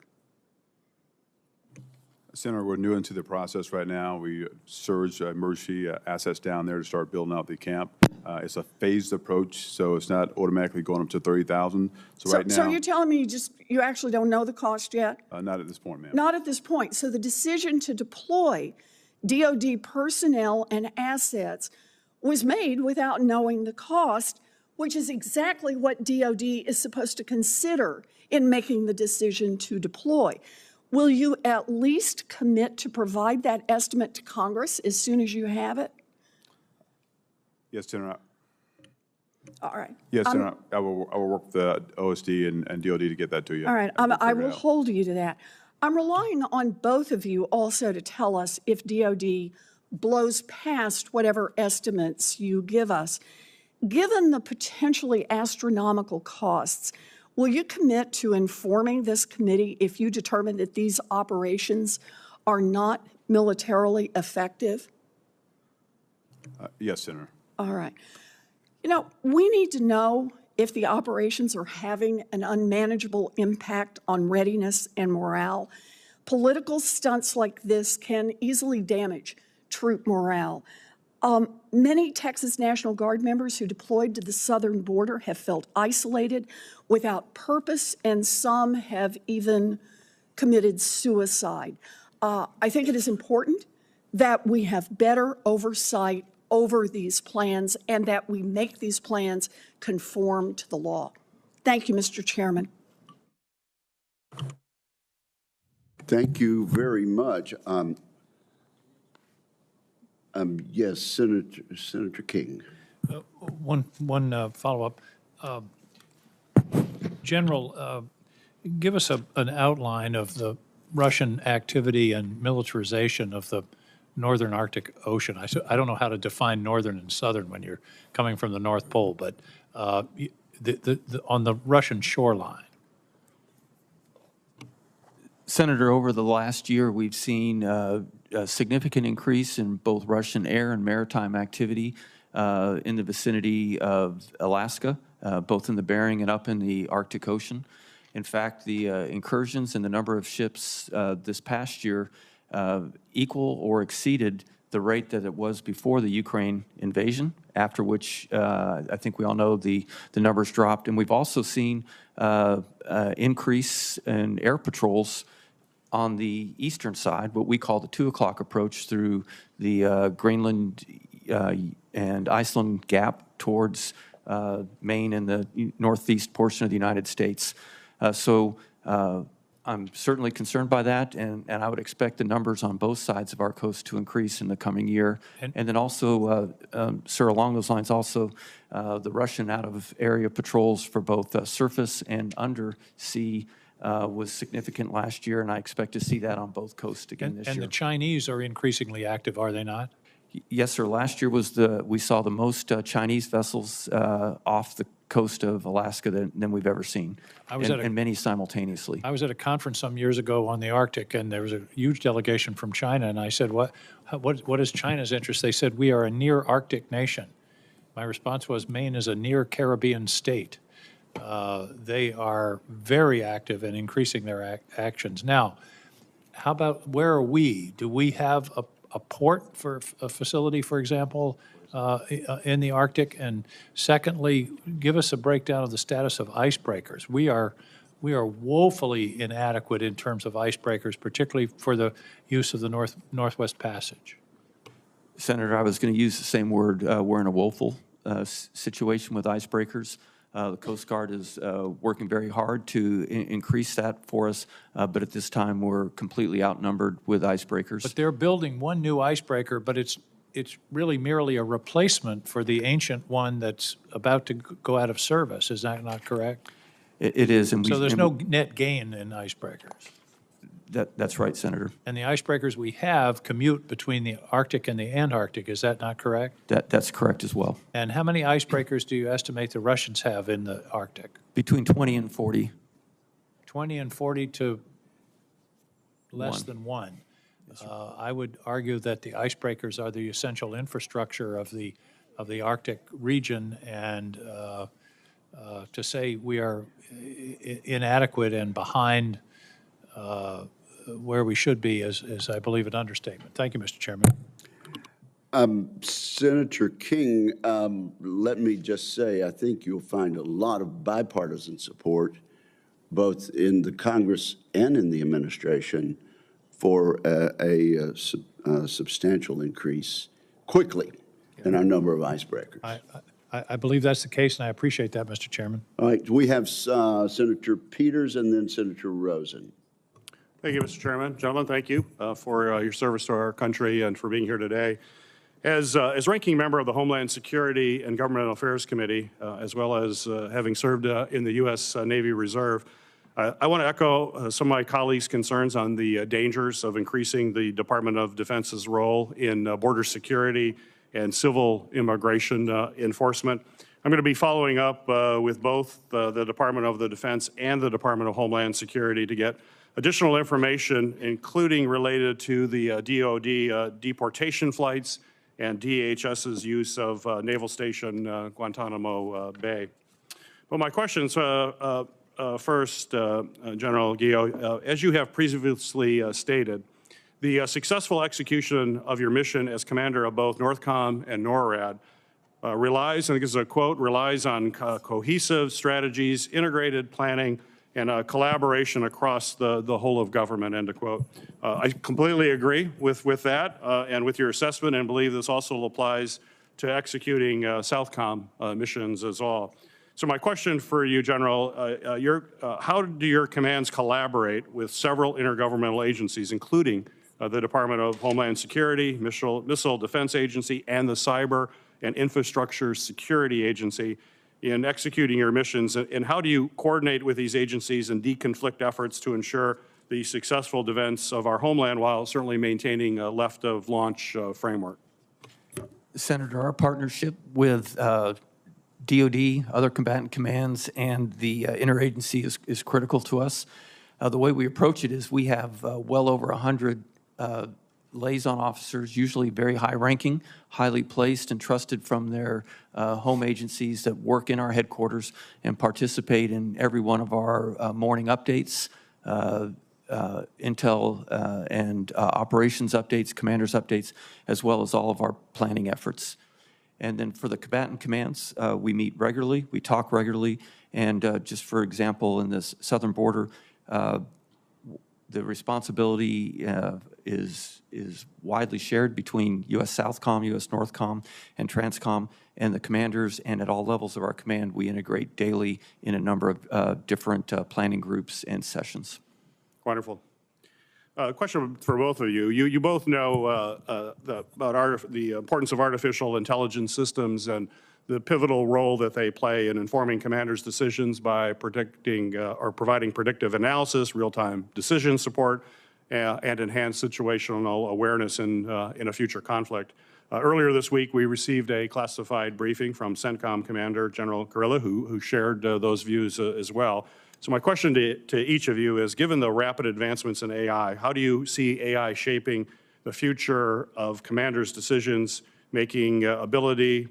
Senator, we're new into the process right now. We surged emergency assets down there to start building out the camp. It's a phased approach, so it's not automatically going up to 30,000. So right now, so you're telling me you actually don't know the cost yet? not at this point, ma'am. Not at this point. So the decision to deploy DOD personnel and assets was made without knowing the cost, which is exactly what DOD is supposed to consider in making the decision to deploy. Will you at least commit to provide that estimate to Congress as soon as you have it? Yes, Senator. All right. Yes, Senator. I will work with the OSD and DOD to get that to you. All right. I will hold you to that. I'm relying on both of you also to tell us if DOD blows past whatever estimates you give us. Given the potentially astronomical costs, will you commit to informing this committee if you determine that these operations are not militarily effective? Yes, Senator. All right. You know, we need to know if the operations are having an unmanageable impact on readiness and morale. Political stunts like this can easily damage troop morale. Many Texas National Guard members who deployed to the southern border have felt isolated, without purpose, and some have even committed suicide. I think it is important that we have better oversight over these plans and that we make these plans conform to the law. Thank you, Mr. Chairman. Thank you very much. Yes, Senator King. One follow-up. General, give us an outline of the Russian activity and militarization of the northern Arctic Ocean. I don't know how to define northern and southern when you're coming from the North Pole, but on the Russian shoreline. Senator, over the last year, we've seen a significant increase in both Russian air and maritime activity in the vicinity of Alaska, both in the Bering and up in the Arctic Ocean. In fact, the incursions and the number of ships this past year equal or exceeded the rate that it was before the Ukraine invasion, after which I think we all know the numbers dropped. And we've also seen increase in air patrols on the eastern side, what we call the 2 o'clock approach through the Greenland and Iceland gap towards Maine and the northeast portion of the United States. So I'm certainly concerned by that, and I would expect the numbers on both sides of our coast to increase in the coming year. And then also, sir, along those lines also, the Russian out-of-area patrols for both surface and undersea was significant last year, and I expect to see that on both coasts again this year. And the Chinese are increasingly active, are they not? Yes, sir. Last year was we saw the most Chinese vessels off the coast of Alaska than we've ever seen, and many simultaneously. I was at a conference some years ago on the Arctic, and there was a huge delegation from China, and I said, what is China's interest? They said, we are a near Arctic nation. My response was, Maine is a near Caribbean state. They are very active in increasing their actions. Now, how about, where are we? Do we have a port for a facility, for example, in the Arctic? And secondly, give us a breakdown of the status of icebreakers. We are woefully inadequate in terms of icebreakers, particularly for the use of the Northwest Passage. Senator, I was going to use the same word. We're in a woeful situation with icebreakers. The Coast Guard is working very hard to increase that for us, but at this time we're completely outnumbered with icebreakers. But they're building one new icebreaker, but it's it's really merely a replacement for the ancient one that's about to go out of service. Is that not correct? It is, and we... So there's and no net gain in icebreakers. That's right, Senator. And the icebreakers we have commute between the Arctic and the Antarctic. Is that not correct? That's correct as well. And how many icebreakers do you estimate the Russians have in the Arctic? Between 20 and 40. 20 and 40 to less One. than one. I would argue that the icebreakers are the essential infrastructure of the Arctic region, and to say we are inadequate and behind where we should be is, I believe, an understatement. Thank you, Mr. Chairman. Senator King, let me just say, I think you'll find a lot of bipartisan support, both in the Congress and in the administration, for a substantial increase quickly in our number of icebreakers. I believe that's the case, and I appreciate that, Mr. Chairman. All right, we have Senator Peters and then Senator Rosen. Thank you, Mr. Chairman. Gentlemen, thank you for your service to our country and for being here today. As ranking member of the Homeland Security and Governmental Affairs Committee, as well as having served in the U.S. Navy Reserve, I want to echo some of my colleagues' concerns on the dangers of increasing the Department of Defense's role in border security and civil immigration enforcement. I'm going to be following up with both the Department of the Defense and the Department of Homeland Security to get additional information, including related to the DoD deportation flights and DHS's use of Naval Station Guantanamo Bay. Well, my questions first, General Guillot, as you have previously stated, the successful execution of your mission as commander of both Northcom and NORAD relies, and this is a quote, relies on cohesive strategies, integrated planning, and collaboration across the whole of government, end of quote. I completely agree with that and with your assessment, and believe this also applies to executing Southcom missions as well. So my question for you, General, how do your commands collaborate with several intergovernmental agencies, including the Department of Homeland Security, Missile Defense Agency, and the Cyber and Infrastructure Security Agency in executing your missions? And how do you coordinate with these agencies and deconflict efforts to ensure the successful defense of our homeland while certainly maintaining a left-of-launch framework? Senator, our partnership with DoD, other combatant commands, and the interagency is critical to us. The way we approach it is we have well over 100 liaison officers, usually very high-ranking, highly placed and trusted from their home agencies that work in our headquarters and participate in every one of our morning updates, intel and operations updates, commanders updates, as well as all of our planning efforts. And then for the combatant commands, we meet regularly, we talk regularly, and just for example, in this southern border, the responsibility is widely shared between U.S. Southcom, U.S. Northcom, and Transcom, and the commanders, and at all levels of our command, we integrate daily in a number of different planning groups and sessions. Wonderful. Question for both of you. You both know about the importance of artificial intelligence systems and the pivotal role that they play in informing commanders' decisions by predicting or providing predictive analysis, real-time decision support, and enhanced situational awareness in a future conflict. Earlier this week, we received a classified briefing from CENTCOM Commander General Guerrilla, who shared those views as well. So my question to each of you is, given the rapid advancements in AI, how do you see AI shaping the future of commanders' decisions-making ability,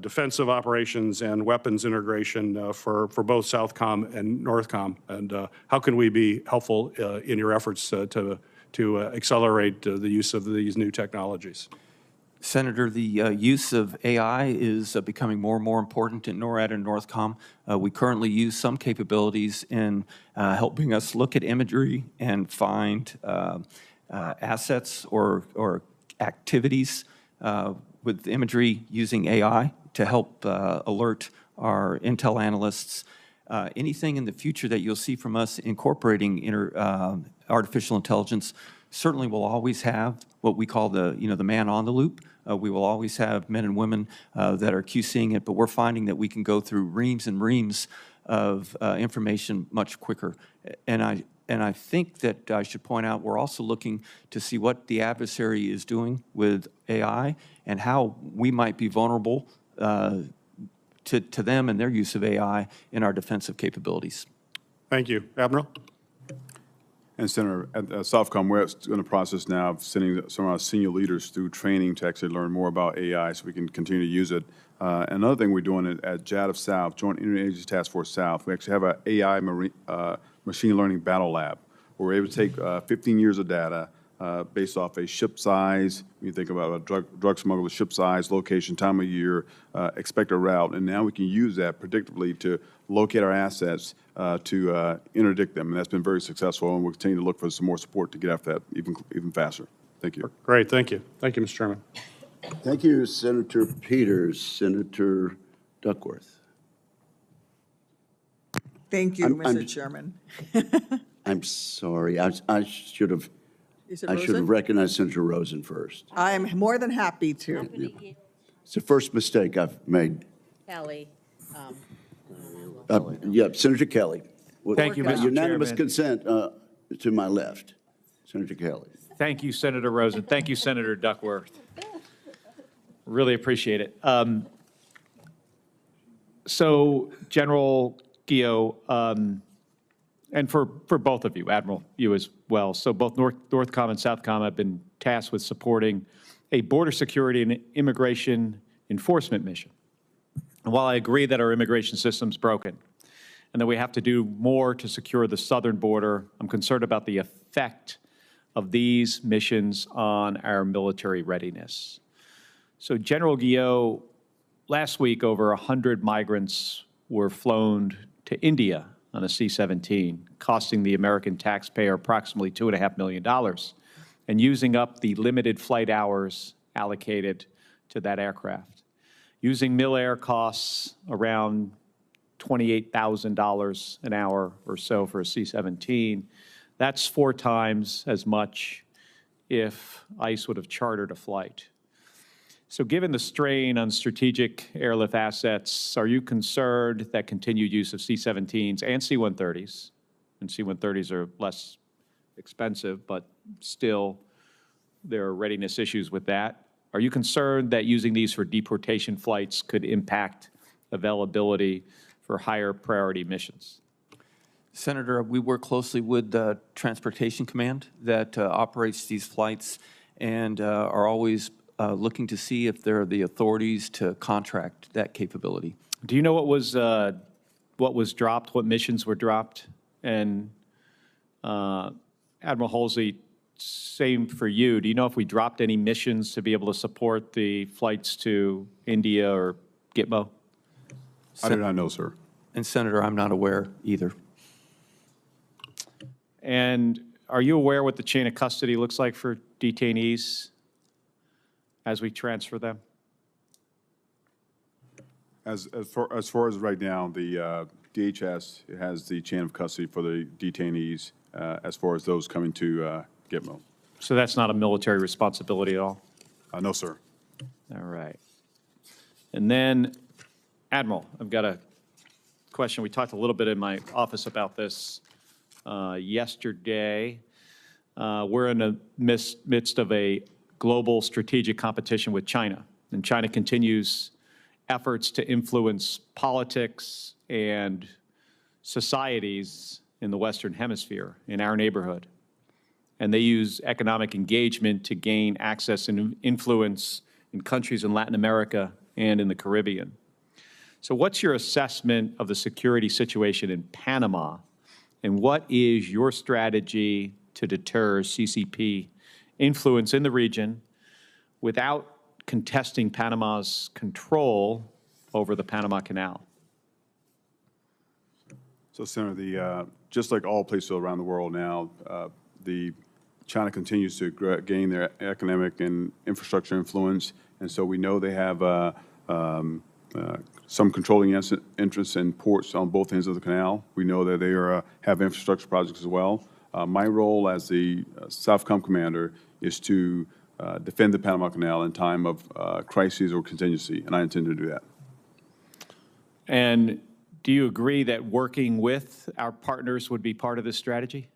defensive operations, and weapons integration for both Southcom and Northcom? And how can we be helpful in your efforts to accelerate the use of these new technologies? Senator, the use of AI is becoming more and more important in NORAD and Northcom. We currently use some capabilities in helping us look at imagery and find assets or activities with imagery using AI to help alert our intel analysts. Anything in the future that you'll see from us incorporating artificial intelligence certainly will always have what we call the man on the loop, We will always have men and women that are QCing it, but we're finding that we can go through reams and reams of information much quicker. And I think that I should point out, we're also looking to see what the adversary is doing with AI and how we might be vulnerable to them and their use of AI in our defensive capabilities. Thank you. Admiral? And Senator, at Southcom, we're in the process now of sending some of our senior leaders through training to actually learn more about AI so we can continue to use it. Another thing we're doing at JADF South, Joint Interagency Task Force South, we actually have an AI machine learning battle lab where we're able to take 15 years of data based off a ship size. You think about a drug smuggler, ship size, location, time of year, expected route, and now we can use that predictably to locate our assets to interdict them, and that's been very successful, and we'll continue to look for some more support to get after that even faster. Thank you. Great, thank you. Thank you, Mr. Chairman. Thank you, Senator Peters. Senator Duckworth. Thank you, I'm- Mr. Chairman. I'm sorry. I should have Is it I should Rosen? have recognized Senator Rosen first. I'm more than happy to. It's the first mistake I've made. Kelly. Senator Kelly. Thank you, By Mr. unanimous Chairman. consent to my left. Senator Kelly. Thank you, Senator Rosen. Thank you, Senator Duckworth. Really appreciate it. So, General Guillot, and for both of you, Admiral, you as well. So both Northcom and Southcom have been tasked with supporting a border security and immigration enforcement mission. And while I agree that our immigration system's broken and that we have to do more to secure the southern border, I'm concerned about the effect of these missions on our military readiness. So General Guillot, last week over 100 migrants were flown to India on a C-17, costing the American taxpayer approximately $2.5 million and using up the limited flight hours allocated to that aircraft. Using mil-air costs around $28,000 an hour or so for a C-17, that's 4 times as much if ICE would have chartered a flight. So given the strain on strategic airlift assets, are you concerned that continued use of C-17s and C-130s, and C-130s are less expensive, but still there are readiness issues with that? Are you concerned that using these for deportation flights could impact availability for higher priority missions? Senator, we work closely with the Transportation Command that operates these flights and are always looking to see if there are the authorities to contract that capability. Do you know what was dropped, what missions were dropped? And Admiral Holsey, same for you. Do you know if we dropped any missions to be able to support the flights to India or Gitmo? I do not know, sir. And Senator, I'm not aware either. And are you aware what the chain of custody looks like for detainees as we transfer them? As far as right now, the DHS has the chain of custody for the detainees as far as those coming to Gitmo. So that's not a military responsibility at all? No, sir. All right. And then, Admiral, I've got a question. We talked a little bit in my office about this yesterday. We're in the midst of a global strategic competition with China, and China continues efforts to influence politics and societies in the Western Hemisphere, in our neighborhood. And they use economic engagement to gain access and influence in countries in Latin America and in the Caribbean. So what's your assessment of the security situation in Panama, and what is your strategy to deter CCP influence in the region without contesting Panama's control over the Panama Canal? So, Senator, just like all places around the world now, China continues to gain their economic and infrastructure influence, and so we know they have some controlling interests in ports on both ends of the canal. We know that they have infrastructure projects as well. My role as the Southcom commander is to defend the Panama Canal in time of crises or contingency, and I intend to do that. And do you agree that working with our partners would be part of this strategy?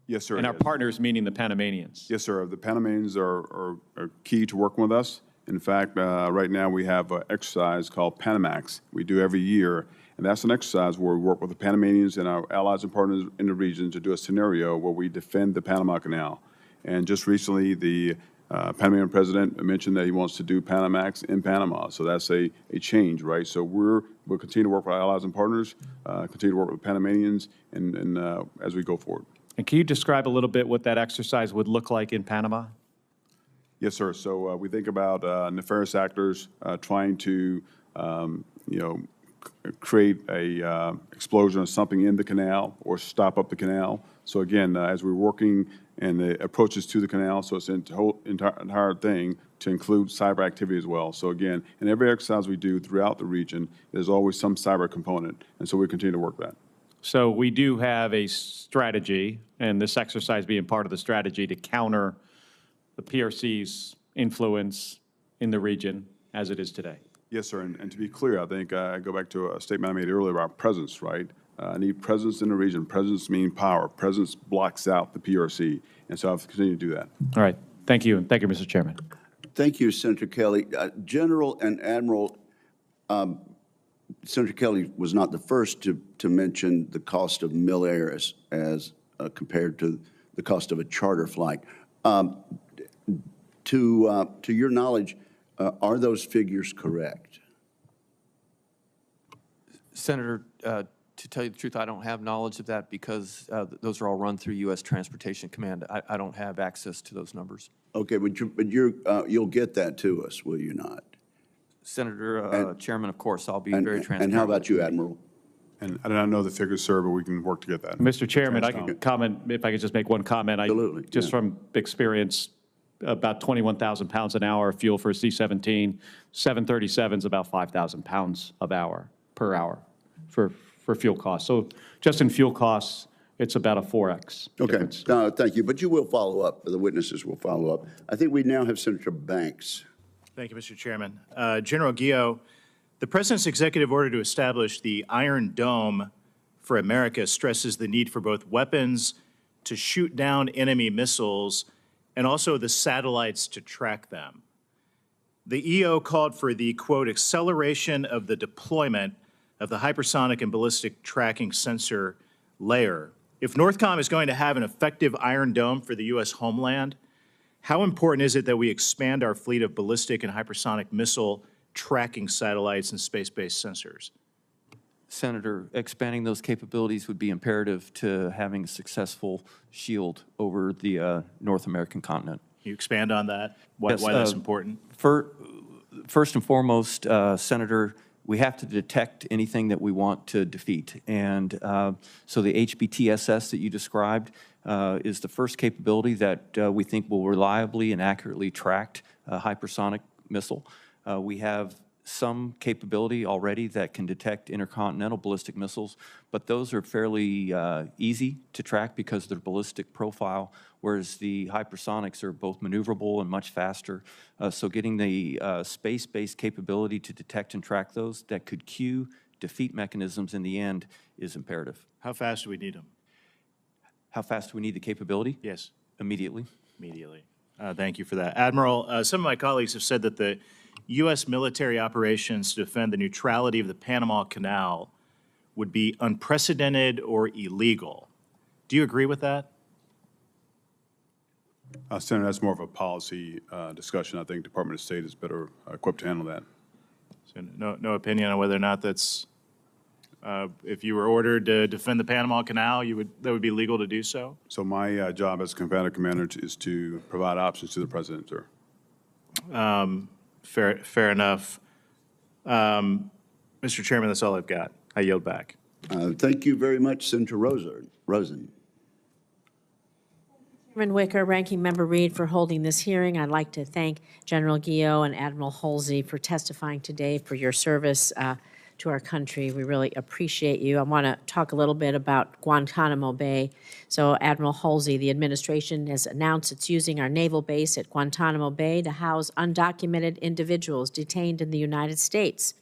Yes, sir. And our partners meaning the Panamanians? Yes, sir. The Panamanians are key to working with us. In fact, right now we have an exercise called Panamax we do every year, and that's an exercise where we work with the Panamanians and our allies and partners in the region to do a scenario where we defend the Panama Canal. And just recently, the Panamanian president mentioned that he wants to do Panamax in Panama, so that's a change, right? So we'll continue to work with our allies and partners, continue to work with the Panamanians, and as we go forward. And can you describe a little bit what that exercise would look like in Panama? Yes, sir. So we think about nefarious actors trying to, create a explosion or something in the canal or stop up the canal. So again, as we're working and the approaches to the canal, so it's the entire thing to include cyber activity as well. So again, in every exercise we do throughout the region, there's always some cyber component, and so we continue to work that. So we do have a strategy, and this exercise being part of the strategy to counter the PRC's influence in the region as it is today. Yes, sir. And to be clear, I think I go back to a statement I made earlier about presence, right? I need presence in the region. Presence means power. Presence blocks out the PRC. And so I'll continue to do that. All right. Thank you. Thank you, Mr. Chairman. Thank you, Senator Kelly. General and Admiral, Senator Kelly was not the first to mention the cost of mil-air as compared to the cost of a charter flight. To your knowledge, are those figures correct? Senator, to tell you the truth, I don't have knowledge of that because those are all run through U.S. Transportation Command. I don't have access to those numbers. Okay, but you'll get that to us, will you not? Senator, Chairman, of course, I'll be very transparent. And how about with you, Admiral? And I don't know the figures, sir, but we can work to get that. Mr. Chairman, I can comment, if I could just make one comment. Absolutely, Just yeah. from experience, about 21,000 pounds an hour of fuel for a C-17. 737 is about 5,000 pounds per hour for fuel costs. So just in fuel costs, it's about a 4X difference. Okay, thank you. But you will follow up. The witnesses will follow up. I think we now have Senator Banks. Thank you, Mr. Chairman. General Guillot, the President's executive order to establish the Iron Dome for America stresses the need for both weapons to shoot down enemy missiles and also the satellites to track them. The EO called for the, quote, acceleration of the deployment of the hypersonic and ballistic tracking sensor layer. If Northcom is going to have an effective Iron Dome for the U.S. homeland, how important is it that we expand our fleet of ballistic and hypersonic missile tracking satellites and space-based sensors? Senator, expanding those capabilities would be imperative to having a successful shield over the North American continent. Can you expand on that? Why Yes, that's important? First and foremost, Senator, we have to detect anything that we want to defeat. And so the HBTSS that you described is the first capability that we think will reliably and accurately track a hypersonic missile. We have some capability already that can detect intercontinental ballistic missiles, but those are fairly easy to track because of their ballistic profile, whereas the hypersonics are both maneuverable and much faster. So getting the space-based capability to detect and track those that could cue defeat mechanisms in the end is imperative. How fast do we need them? How fast do we need the capability? Yes. Immediately. Immediately. Thank you for that. Admiral, some of my colleagues have said that the U.S. military operations to defend the neutrality of the Panama Canal would be unprecedented or illegal. Do you agree with that? Senator, that's more of a policy discussion. I think Department of State is better equipped to handle that. So no opinion on whether or not that's, if you were ordered to defend the Panama Canal, that would be legal to do so? So my job as commander is to provide options to the president, sir. Fair enough. Mr. Chairman, that's all I've got. I yield back. Thank you very much, Senator Rosen. Chairman Wicker, Ranking Member Reed, for holding this hearing. I'd like to thank General Guillot and Admiral Holsey for testifying today for your service to our country. We really appreciate you. I want to talk a little bit about Guantanamo Bay. So Admiral Holsey, the administration has announced it's using our naval base at Guantanamo Bay to house undocumented individuals detained in the United States.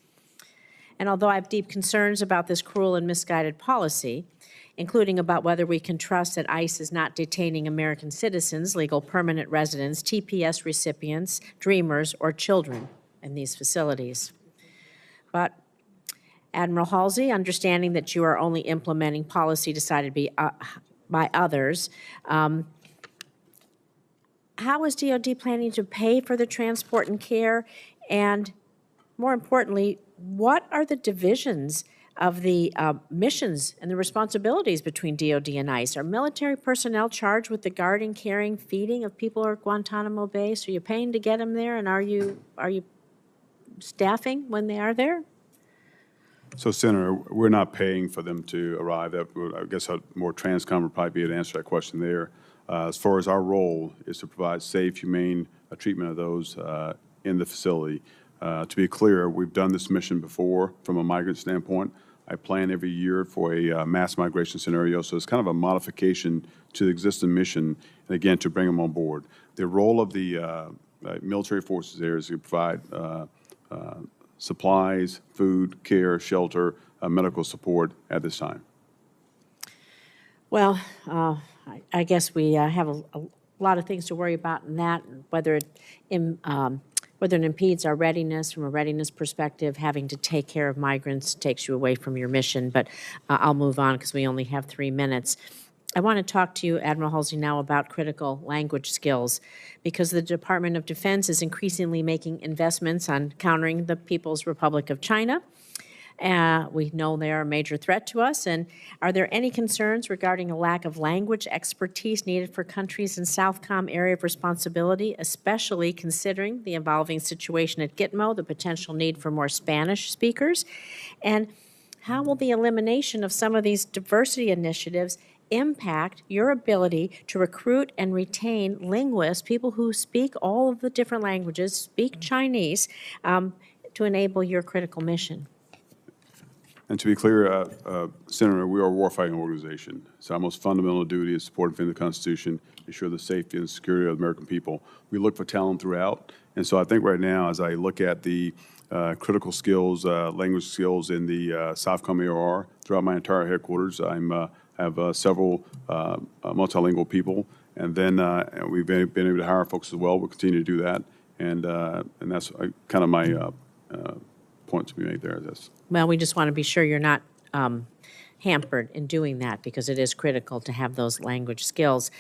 And although I have deep concerns about this cruel and misguided policy, including about whether we can trust that ICE is not detaining American citizens, legal permanent residents, TPS recipients, dreamers, or children in these facilities. But Admiral Holsey, understanding that you are only implementing policy decided by others, how is DoD planning to pay for the transport and care? And more importantly, what are the divisions of the missions and the responsibilities between DoD and ICE? Are military personnel charged with the guarding, caring, feeding of people at Guantanamo Bay? So you're paying to get them there, and are you staffing when they are there? So, Senator, we're not paying for them to arrive. I guess a more TRANSCOM would probably be able to answer that question there. As far as our role is to provide safe, humane treatment of those in the facility. To be clear, we've done this mission before from a migrant standpoint. I plan every year for a mass migration scenario, so it's kind of a modification to the existing mission, and again, to bring them on board. The role of the military forces there is to provide supplies, food, care, shelter, medical support at this time. Well, I guess we have a lot of things to worry about in that, whether it impedes our readiness from a readiness perspective. Having to take care of migrants takes you away from your mission, but I'll move on because we only have 3 minutes. I want to talk to you, Admiral Holsey, now about critical language skills, because the Department of Defense is increasingly making investments on countering the People's Republic of China. We know they are a major threat to us. And are there any concerns regarding a lack of language expertise needed for countries in Southcom area of responsibility, especially considering the evolving situation at Gitmo, the potential need for more Spanish speakers? And how will the elimination of some of these diversity initiatives impact your ability to recruit and retain linguists, people who speak all of the different languages, speak Chinese, to enable your critical mission? And to be clear, Senator, we are a warfighting organization. So our most fundamental duty is support and defend the Constitution, ensure the safety and security of the American people. We look for talent throughout. And so I think right now, as I look at the critical skills, language skills in the Southcom AOR throughout my entire headquarters, I have several multilingual people. And then we've been able to hire folks as well. We'll continue to do that. And that's kind of my point to be made there. Well, we just want to be sure you're not hampered in doing that, because it is critical to have those language skills.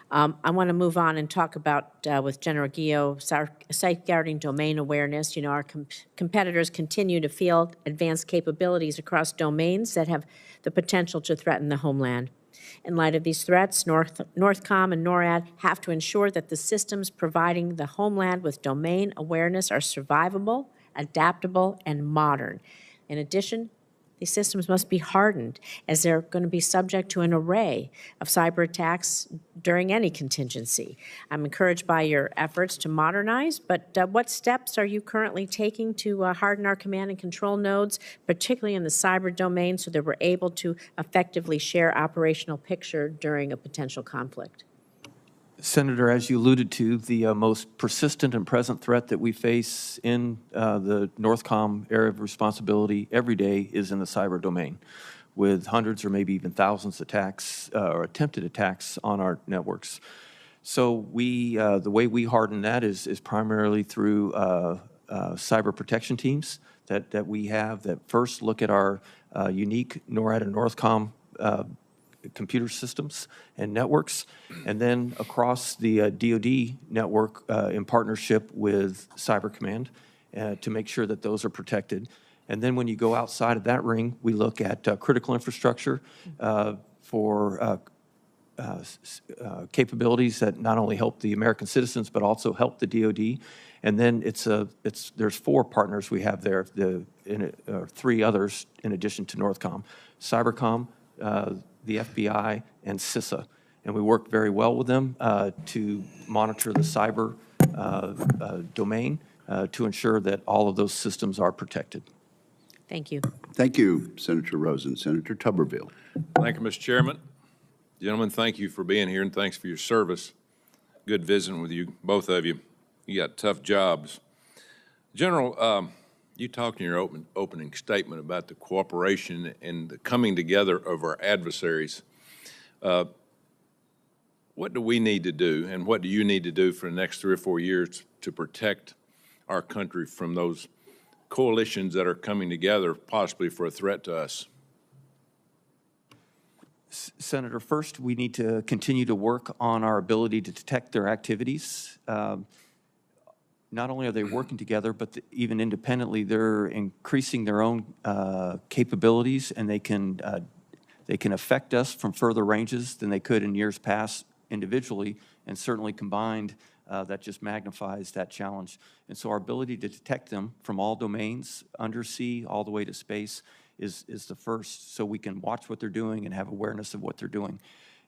I want to move on and talk about, with General Guillot, safeguarding domain awareness. You know, our competitors continue to field advanced capabilities across domains that have the potential to threaten the homeland. In light of these threats, Northcom and NORAD have to ensure that the systems providing the homeland with domain awareness are survivable, adaptable, and modern. In addition, these systems must be hardened, as they're going to be subject to an array of cyber attacks during any contingency. I'm encouraged by your efforts to modernize, but what steps are you currently taking to harden our command and control nodes, particularly in the cyber domain, so that we're able to effectively share operational picture during a potential conflict? Senator, as you alluded to, the most persistent and present threat that we face in the Northcom area of responsibility every day is in the cyber domain, with hundreds or maybe even thousands of attacks or attempted attacks on our networks. So the way we harden that is primarily through cyber protection teams that we have that first look at our unique NORAD and Northcom computer systems and networks, and then across the DoD network in partnership with Cyber Command to make sure that those are protected. And then when you go outside of that ring, we look at critical infrastructure for capabilities that not only help the American citizens but also help the DoD. And then there's 4 partners we have there, 3 others in addition to Northcom: Cybercom, the FBI, and CISA. And we work very well with them to monitor the cyber domain to ensure that all of those systems are protected. Thank you. Thank you, Senator Rosen. Senator Tuberville. Thank you, Mr. Chairman. Gentlemen, thank you for being here, and thanks for your service. Good visiting with you, both of you. You got tough jobs. General, you talked in your opening statement about the cooperation and the coming together of our adversaries. What do we need to do, and what do you need to do for the next 3 or 4 years to protect our country from those coalitions that are coming together, possibly for a threat to us? Senator, first, we need to continue to work on our ability to detect their activities. Not only are they working together, but even independently, they're increasing their own capabilities, and they can affect us from further ranges than they could in years past individually, and certainly combined, that just magnifies that challenge. And so our ability to detect them from all domains, undersea, all the way to space, is the first, so we can watch what they're doing and have awareness of what they're doing.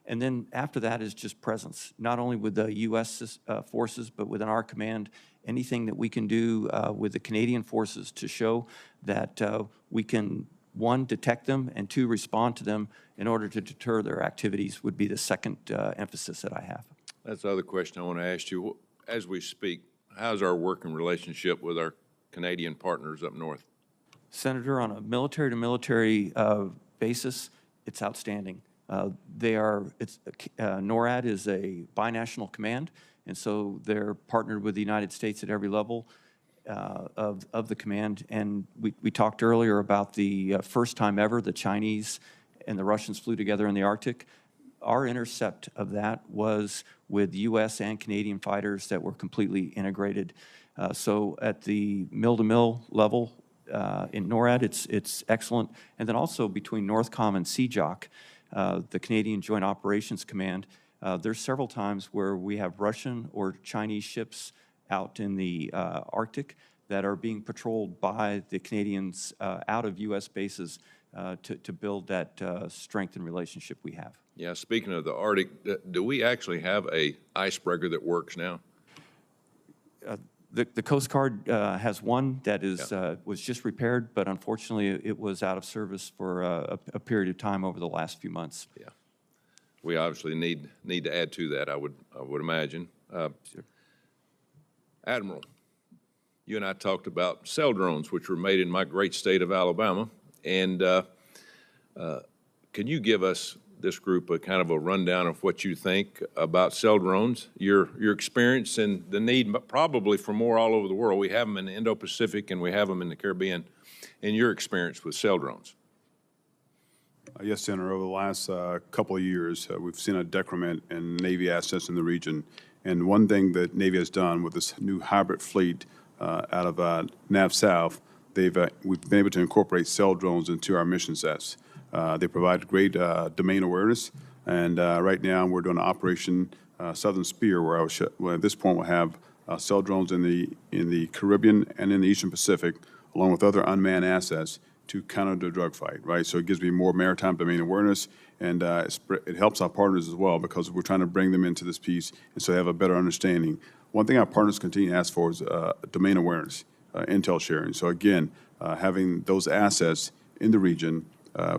And then after that is just presence, not only with the U.S. forces, but within our command, anything that we can do with the Canadian forces to show that we can, one, detect them, and two, respond to them in order to deter their activities would be the second emphasis that I have. That's the other question I want to ask you. As we speak, how's our working relationship with our Canadian partners up north? Senator, on a military-to-military basis, it's outstanding. NORAD is a binational command, and so they're partnered with the United States at every level of the command. And we talked earlier about the first time ever the Chinese and the Russians flew together in the Arctic. Our intercept of that was with U.S. and Canadian fighters that were completely integrated. So at the mill-to-mill level in NORAD, it's excellent. And then also between Northcom and CJOC, the Canadian Joint Operations Command, there's several times where we have Russian or Chinese ships out in the Arctic that are being patrolled by the Canadians out of U.S. bases to build that strength and relationship we have. Yeah, speaking of the Arctic, do we actually have a icebreaker that works now? The Coast Guard has one that is was just repaired, but unfortunately it was out of service for a period of time over the last few months. Yeah, we obviously need to add to that. I would imagine. Sure. Admiral, you and I talked about cell drones, which were made in my great state of Alabama, and can you give us, this group, a kind of a rundown of what you think about cell drones, your experience, and the need probably for more all over the world? We have them in the Indo-Pacific and we have them in the Caribbean. And your experience with cell drones? Yes, Senator. Over the last couple of years, we've seen a decrement in Navy assets in the region. And one thing that Navy has done with this new hybrid fleet out of NAV South, we've been able to incorporate cell drones into our mission sets. They provide great domain awareness, and right now we're doing an Operation Southern Spear, where at this point we'll have cell drones in the Caribbean and in the Eastern Pacific, along with other unmanned assets to counter the drug fight. Right, so it gives me more maritime domain awareness, and it helps our partners as well, because we're trying to bring them into this piece, and so they have a better understanding. One thing our partners continue to ask for is domain awareness, intel sharing. So again, having those assets in the region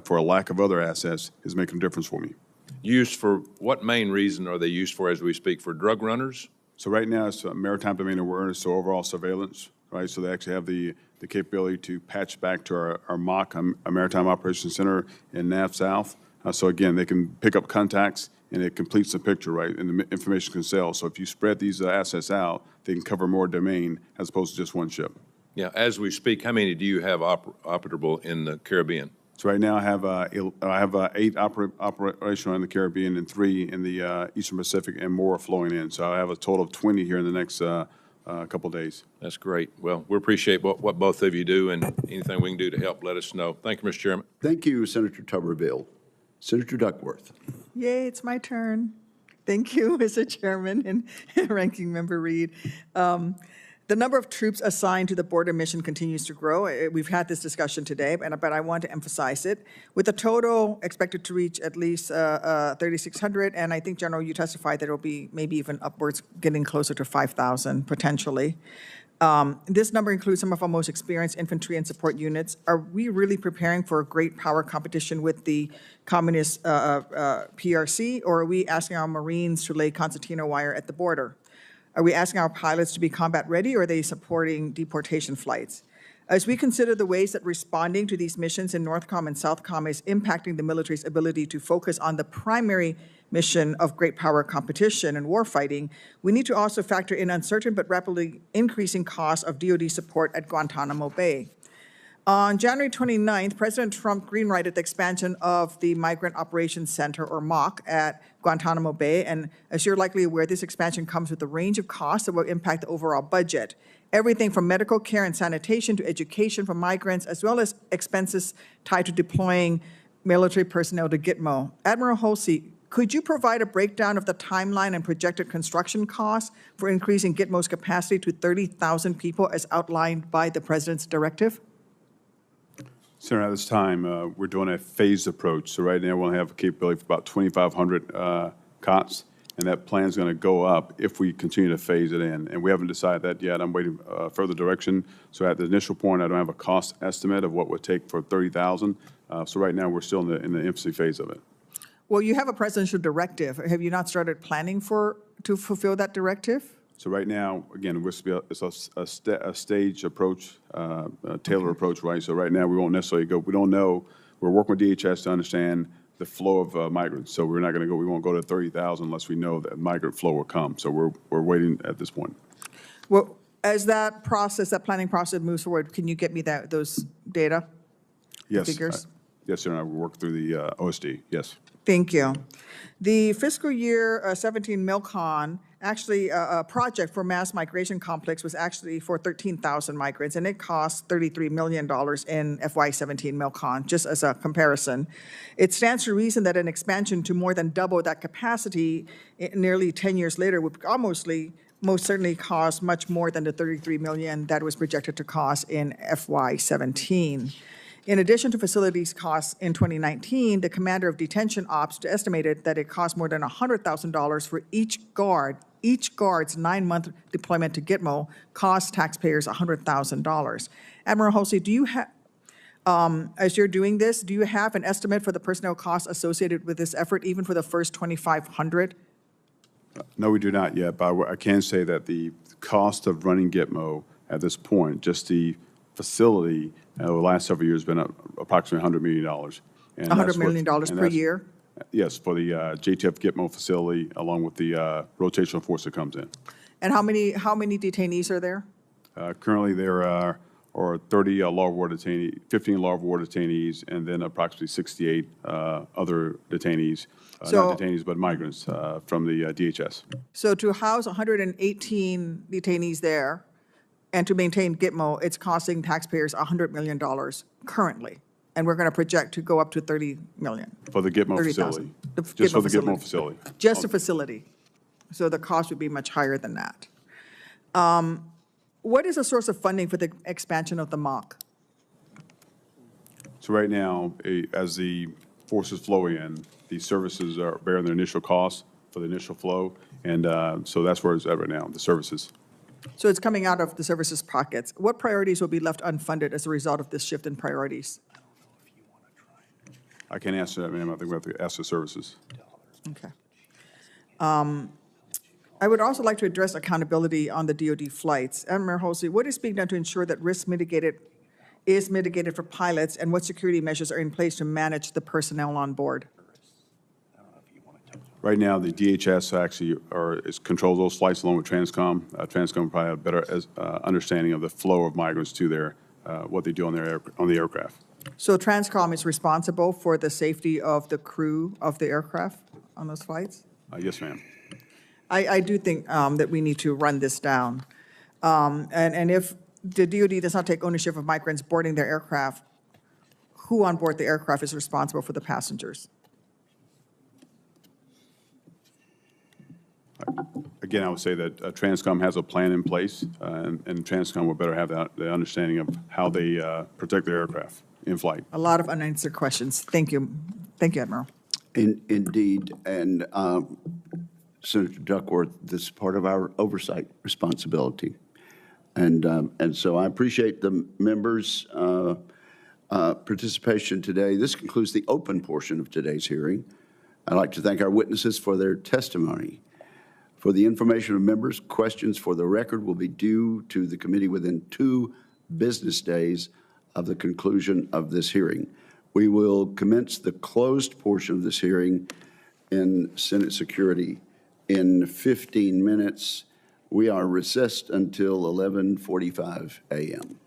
for a lack of other assets is making a difference for me. Used for what main reason are they used for as we speak? For drug runners? So right now it's maritime domain awareness, so overall surveillance, right? So they actually have the capability to patch back to our MOC, our Maritime Operations Center in NAV South. So again, they can pick up contacts and it completes the picture, right? And the information can sell. So if you spread these assets out, they can cover more domain as opposed to just one ship. Yeah, as we speak, how many do you have operable in the Caribbean? So right now I have 8 operational in the Caribbean and 3 in the Eastern Pacific, and more flowing in. So I have a total of 20 here in the next couple of days. That's great. Well, we appreciate what both of you do, and anything we can do to help, let us know. Thank you, Mr. Chairman. Thank you, Senator Tuberville. Senator Duckworth. Yay, it's my turn. Thank you, Mr. Chairman and Ranking Member Reed. The number of troops assigned to the border mission continues to grow. We've had this discussion today, but I want to emphasize it. With the total expected to reach at least 3,600, and I think, General, you testified that it will be maybe even upwards, getting closer to 5,000 potentially. This number includes some of our most experienced infantry and support units. Are we really preparing for a great power competition with the communist PRC, or are we asking our Marines to lay concertina wire at the border? Are we asking our pilots to be combat ready, or are they supporting deportation flights? As we consider the ways that responding to these missions in Northcom and Southcom is impacting the military's ability to focus on the primary mission of great power competition and warfighting, we need to also factor in uncertain but rapidly increasing costs of DoD support at Guantanamo Bay. On January 29th, President Trump greenlighted the expansion of the Migrant Operations Center, or MOC, at Guantanamo Bay. And as you're likely aware, this expansion comes with a range of costs that will impact the overall budget. Everything from medical care and sanitation to education for migrants, as well as expenses tied to deploying military personnel to Gitmo. Admiral Holsey, could you provide a breakdown of the timeline and projected construction costs for increasing Gitmo's capacity to 30,000 people as outlined by the President's directive? Senator, at this time, we're doing a phased approach. So right now, we'll have a capability for about 2,500 cots, and that plan is going to go up if we continue to phase it in. And we haven't decided that yet. I'm waiting further direction. So at the initial point, I don't have a cost estimate of what would take for 30,000. So right now, we're still in the infancy phase of it. Well, you have a presidential directive. Have you not started planning to fulfill that directive? So right now, again, it's a stage approach, a tailored approach, right? So right now, we won't necessarily go. We don't know. We're working with DHS to understand the flow of migrants. So we're not going to go. We won't go to 30,000 unless we know that migrant flow will come. So we're waiting at this point. Well, as that planning process moves forward, can you get me those data? Yes. Figures? Yes, sir. I will work through the OSD. Yes. Thank you. The fiscal year 17 MILCON, actually a project for mass migration complex, was actually for 13,000 migrants, and it cost $33 million in FY17 MILCON, just as a comparison. It stands to reason that an expansion to more than double that capacity nearly 10 years later would most certainly cost much more than the $33 million that was projected to cost in FY17. In addition to facilities costs in 2019, the commander of detention ops estimated that it cost more than $100,000 for each guard. Each guard's 9-month deployment to Gitmo cost taxpayers $100,000. Admiral Holsey, do you have, as you're doing this, do you have an estimate for the personnel costs associated with this effort, even for the first 2,500? No, we do not yet, but I can say that the cost of running Gitmo at this point, just the facility, over the last several years, has been approximately $100 million. And $100 million per year? Yes, for the JTF Gitmo facility, along with the rotational force that comes in. And how many detainees are there? Currently, there are 30 law of war detainees, 15 law of war detainees, and then approximately 68 other detainees, not detainees, but migrants from the DHS. So to house 118 detainees there and to maintain Gitmo, it's costing taxpayers $100 million currently. And we're going to project to go up to 30 million. For the Gitmo 30,000. facility. Just for the Gitmo facility. Just the facility. So the cost would be much higher than that. What is the source of funding for the expansion of the MOC? So right now, as the forces flow in, the services are bearing their initial costs for the initial flow. And so that's where it's at right now, the services. So it's coming out of the services pockets. What priorities will be left unfunded as a result of this shift in priorities? I can't answer that, ma'am. I think we have to ask the services. Okay. I would also like to address accountability on the DoD flights. Admiral Holsey, what is being done to ensure that risk is mitigated for pilots, and what security measures are in place to manage the personnel on board? Right now, the DHS actually controls those flights along with Transcom. Transcom probably have a better understanding of the flow of migrants to their what they do on the aircraft. So Transcom is responsible for the safety of the crew of the aircraft on those flights? Yes, ma'am. I do think that we need to run this down. And if the DoD does not take ownership of migrants boarding their aircraft, who on board the aircraft is responsible for the passengers? Again, I would say that Transcom has a plan in place, and Transcom will better have the understanding of how they protect their aircraft in flight. A lot of unanswered questions. Thank you. Thank you, Admiral. Indeed, and Senator Duckworth, this is part of our oversight responsibility. And so I appreciate the members' participation today. This concludes the open portion of today's hearing. I'd like to thank our witnesses for their testimony. For the information of members, questions for the record will be due to the committee within 2 business days of the conclusion of this hearing. We will commence the closed portion of this hearing in Senate Security in 15 minutes. We are recessed until 11:45 a.m.